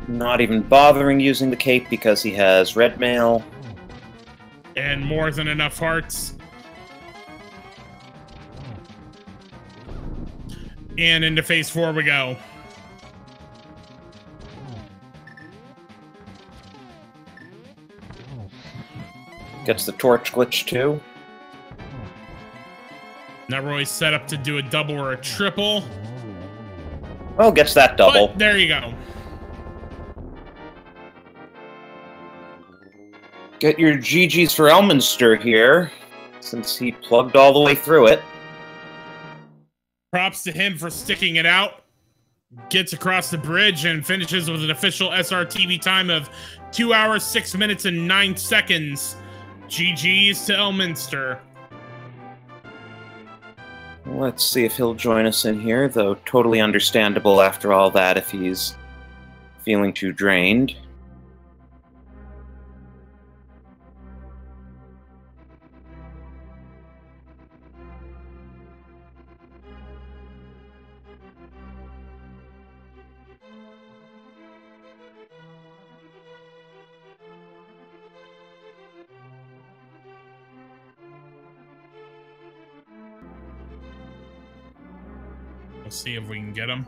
Not even bothering using the cape because he has red mail. And more than enough hearts. And into phase 4 we go. Gets the torch glitch too. Now Roy's set up to do a double or a triple. Oh, gets that double. But there you go. Get your GGs for Elminster here, since he plugged all the way through it. Props to him for sticking it out. gets across the bridge and finishes with an official SRTV time of 2 hours, 6 minutes, and 9 seconds. GG's to Elminster. Let's see if he'll join us in here, though totally understandable after all that if he's feeling too drained. Let's see if we can get him.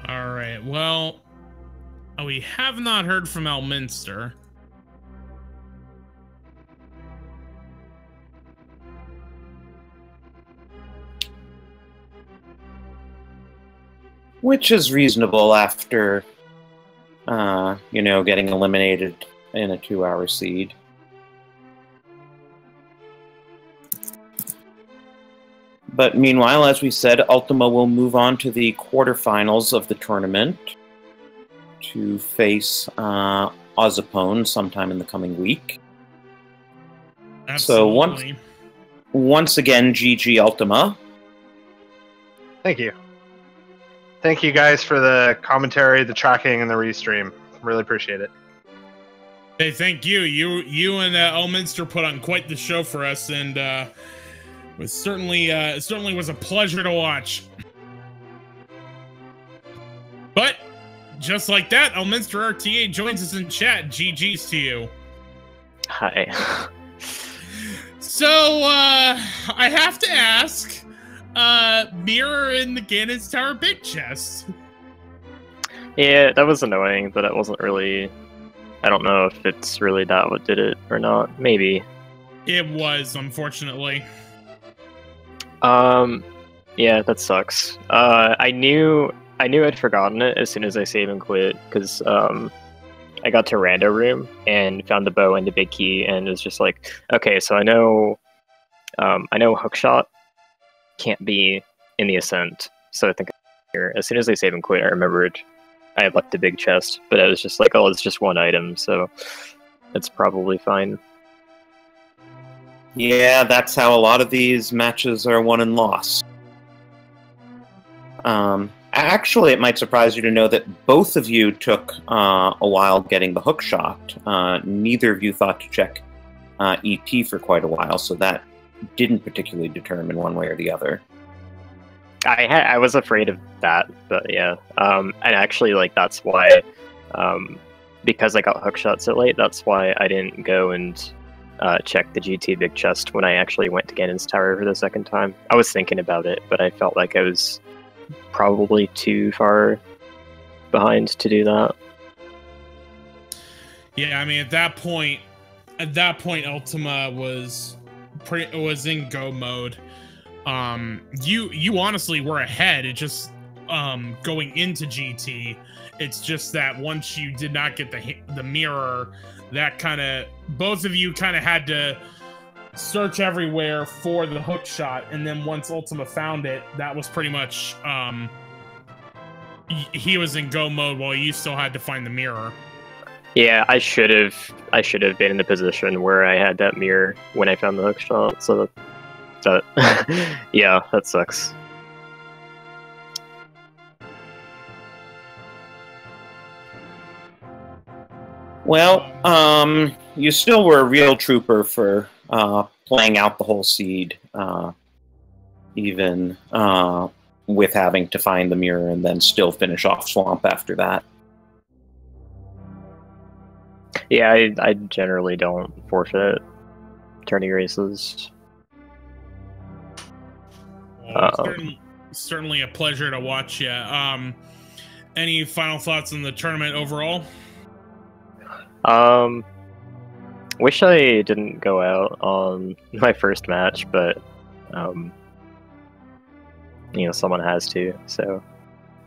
All right, well, we have not heard from Elminster. Which is reasonable after, you know, getting eliminated in a 2-hour seed. But meanwhile, as we said, Ultyma will move on to the quarterfinals of the tournament to face Ozapone sometime in the coming week. Absolutely. So once again, GG Ultyma. Thank you. Thank you guys for the commentary, the tracking, and the restream. Really appreciate it. Hey, thank you. You and Elminster put on quite the show for us, and it certainly was a pleasure to watch. But just like that, ElminsterRTA joins us in chat. GG's to you. Hi. So I have to ask, mirror in the Ganon's Tower big chest. Yeah, that was annoying, but it wasn't really. I don't know if it's really that what did it or not. Maybe. It was, unfortunately. Yeah, that sucks. I knew I'd forgotten it as soon as I save and quit, because I got to Rando Room and found the bow and the big key, and it was just like, okay, so I know Hookshot can't be in the Ascent, so I think here, as soon as I save and quit, I remembered I had left the big chest, but I was just like, oh, it's just one item, so it's probably fine. Yeah, that's how a lot of these matches are won and lost. Actually, it might surprise you to know that both of you took a while getting the hook shot. Neither of you thought to check ET for quite a while, so that didn't particularly determine one way or the other. I was afraid of that, but yeah. And actually, like, that's why, because I got hook shot so late, that's why I didn't go and check the GT big chest when I actually went to Ganon's Tower for the second time. I was thinking about it, but I felt like I was probably too far behind to do that. Yeah, I mean, at that point, Ultyma was in go mode. You honestly were ahead. It just going into GT, it's just that once you did not get the mirror, that kind of both of you kind of had to search everywhere for the hook shot, and then once Ultyma found it, that was pretty much he was in go mode while you still had to find the mirror. Yeah, I should have been in the position where I had that mirror when I found the hook shot. So that yeah, that sucks. Well, you still were a real trooper for playing out the whole seed, even with having to find the mirror and then still finish off Swamp after that. Yeah, I generally don't forfeit tourney races. Well, certainly a pleasure to watch you. Any final thoughts on the tournament overall? Wish I didn't go out on my first match, but you know, someone has to. So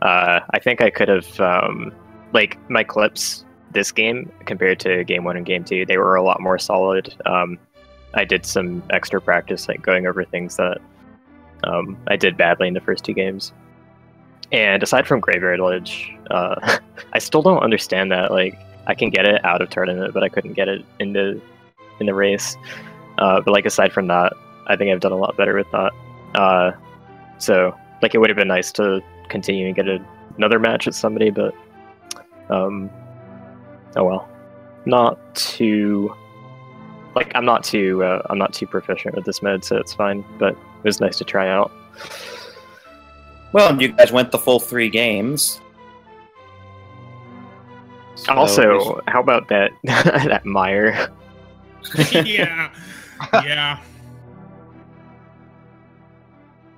I think I could have like my clips this game compared to game 1 and game 2, they were a lot more solid. I did some extra practice, like going over things that I did badly in the first 2 games. And aside from Graveyard Ledge, I still don't understand that. Like, I can get it out of tournament, but I couldn't get it in the race. But like, aside from that, I think I've done a lot better with that. So like, it would have been nice to continue and get another match with somebody, but oh well. Not too like, I'm not too proficient with this mode, so it's fine. But it was nice to try out. Well, you guys went the full 3 games. So Also, how about that that mire? Yeah. Yeah.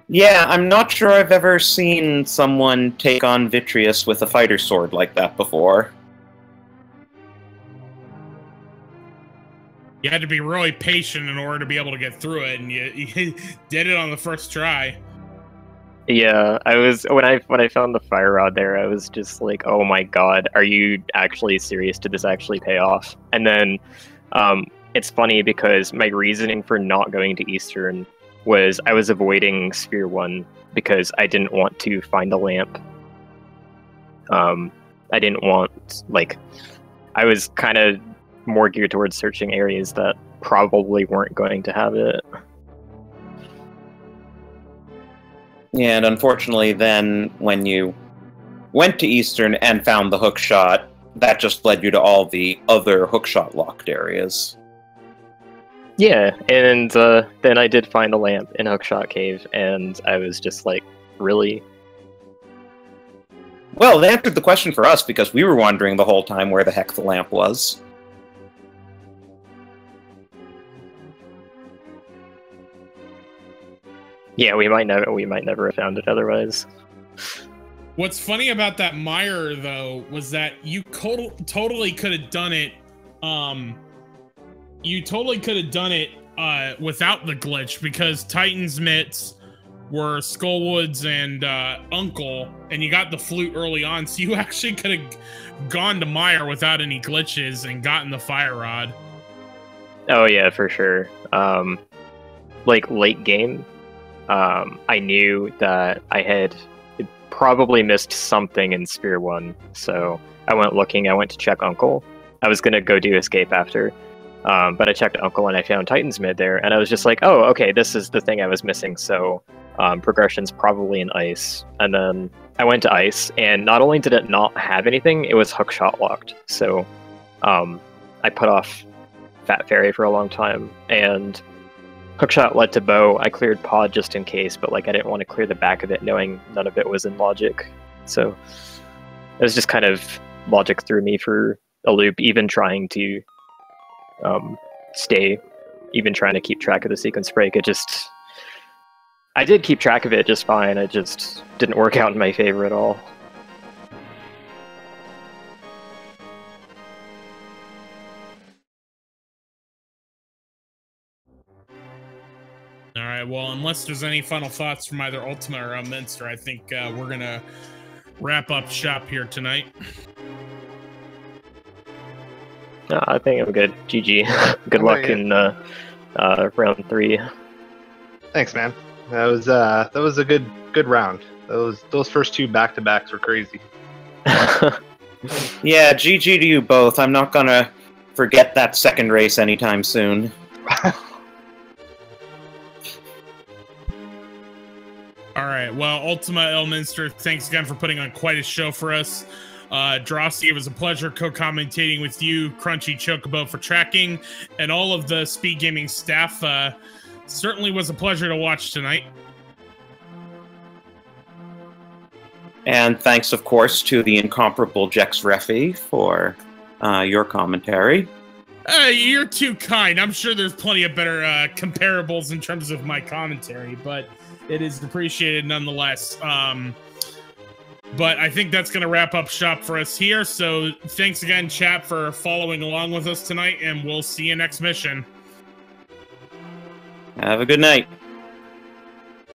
Yeah, I'm not sure I've ever seen someone take on Vitreous with a fighter sword like that before. You had to be really patient in order to be able to get through it, and you did it on the first try. Yeah, I was when I found the fire rod there, I was just like, oh my god, are you actually serious? Did this actually pay off? And then it's funny because my reasoning for not going to Eastern was I was avoiding Sphere 1 because I didn't want to find a lamp. I didn't want, like, I was kind of more geared towards searching areas that probably weren't going to have it. Yeah, and unfortunately then, when you went to Eastern and found the hookshot, that just led you to all the other hookshot locked areas. Yeah, and then I did find a lamp in Hookshot Cave, and I was just like, really? Well, they answered the question for us, because we were wondering the whole time where the heck the lamp was. Yeah, we might never have found it otherwise. What's funny about that mire, though, was that you totally could have done it. You totally could have done it without the glitch, because Titan's Mitts were Skullwoods and Uncle, and you got the flute early on, so you actually could have gone to mire without any glitches and gotten the fire rod. Oh yeah, for sure. Like late game, I knew that I had probably missed something in Sphere 1, so I went looking. I went to check Uncle. I was gonna go do Escape after, but I checked Uncle and I found Titan's Mid there, and I was just like, oh, okay, this is the thing I was missing, so progression's probably in Ice. And then I went to Ice, and not only did it not have anything, it was hookshot locked, so I put off Fat Fairy for a long time, and hookshot led to bow. I cleared pod just in case, but like I didn't want to clear the back of it knowing none of it was in logic. So it was just kind of logic threw me for a loop, even trying to trying to keep track of the sequence break. I did keep track of it just fine. It just didn't work out in my favor at all. All right, well, unless there's any final thoughts from either Ultyma or Elminster, I think we're going to wrap up shop here tonight. I think I'm good. GG. Good luck in round 3. Thanks, man. That was a good round. Those first 2 back-to-backs were crazy. Yeah, GG to you both. I'm not gonna forget that second race anytime soon. All right, well, Ultyma, Elminster, thanks again for putting on quite a show for us. Drosy, it was a pleasure co-commentating with you, Crunchy Chocobo for tracking, and all of the Speed Gaming staff. Certainly was a pleasure to watch tonight. And thanks, of course, to the incomparable Jex Refi for your commentary. You're too kind. I'm sure there's plenty of better comparables in terms of my commentary, but it is appreciated nonetheless. But I think that's going to wrap up shop for us here. So thanks again, chat, for following along with us tonight, and we'll see you next mission. Have a good night.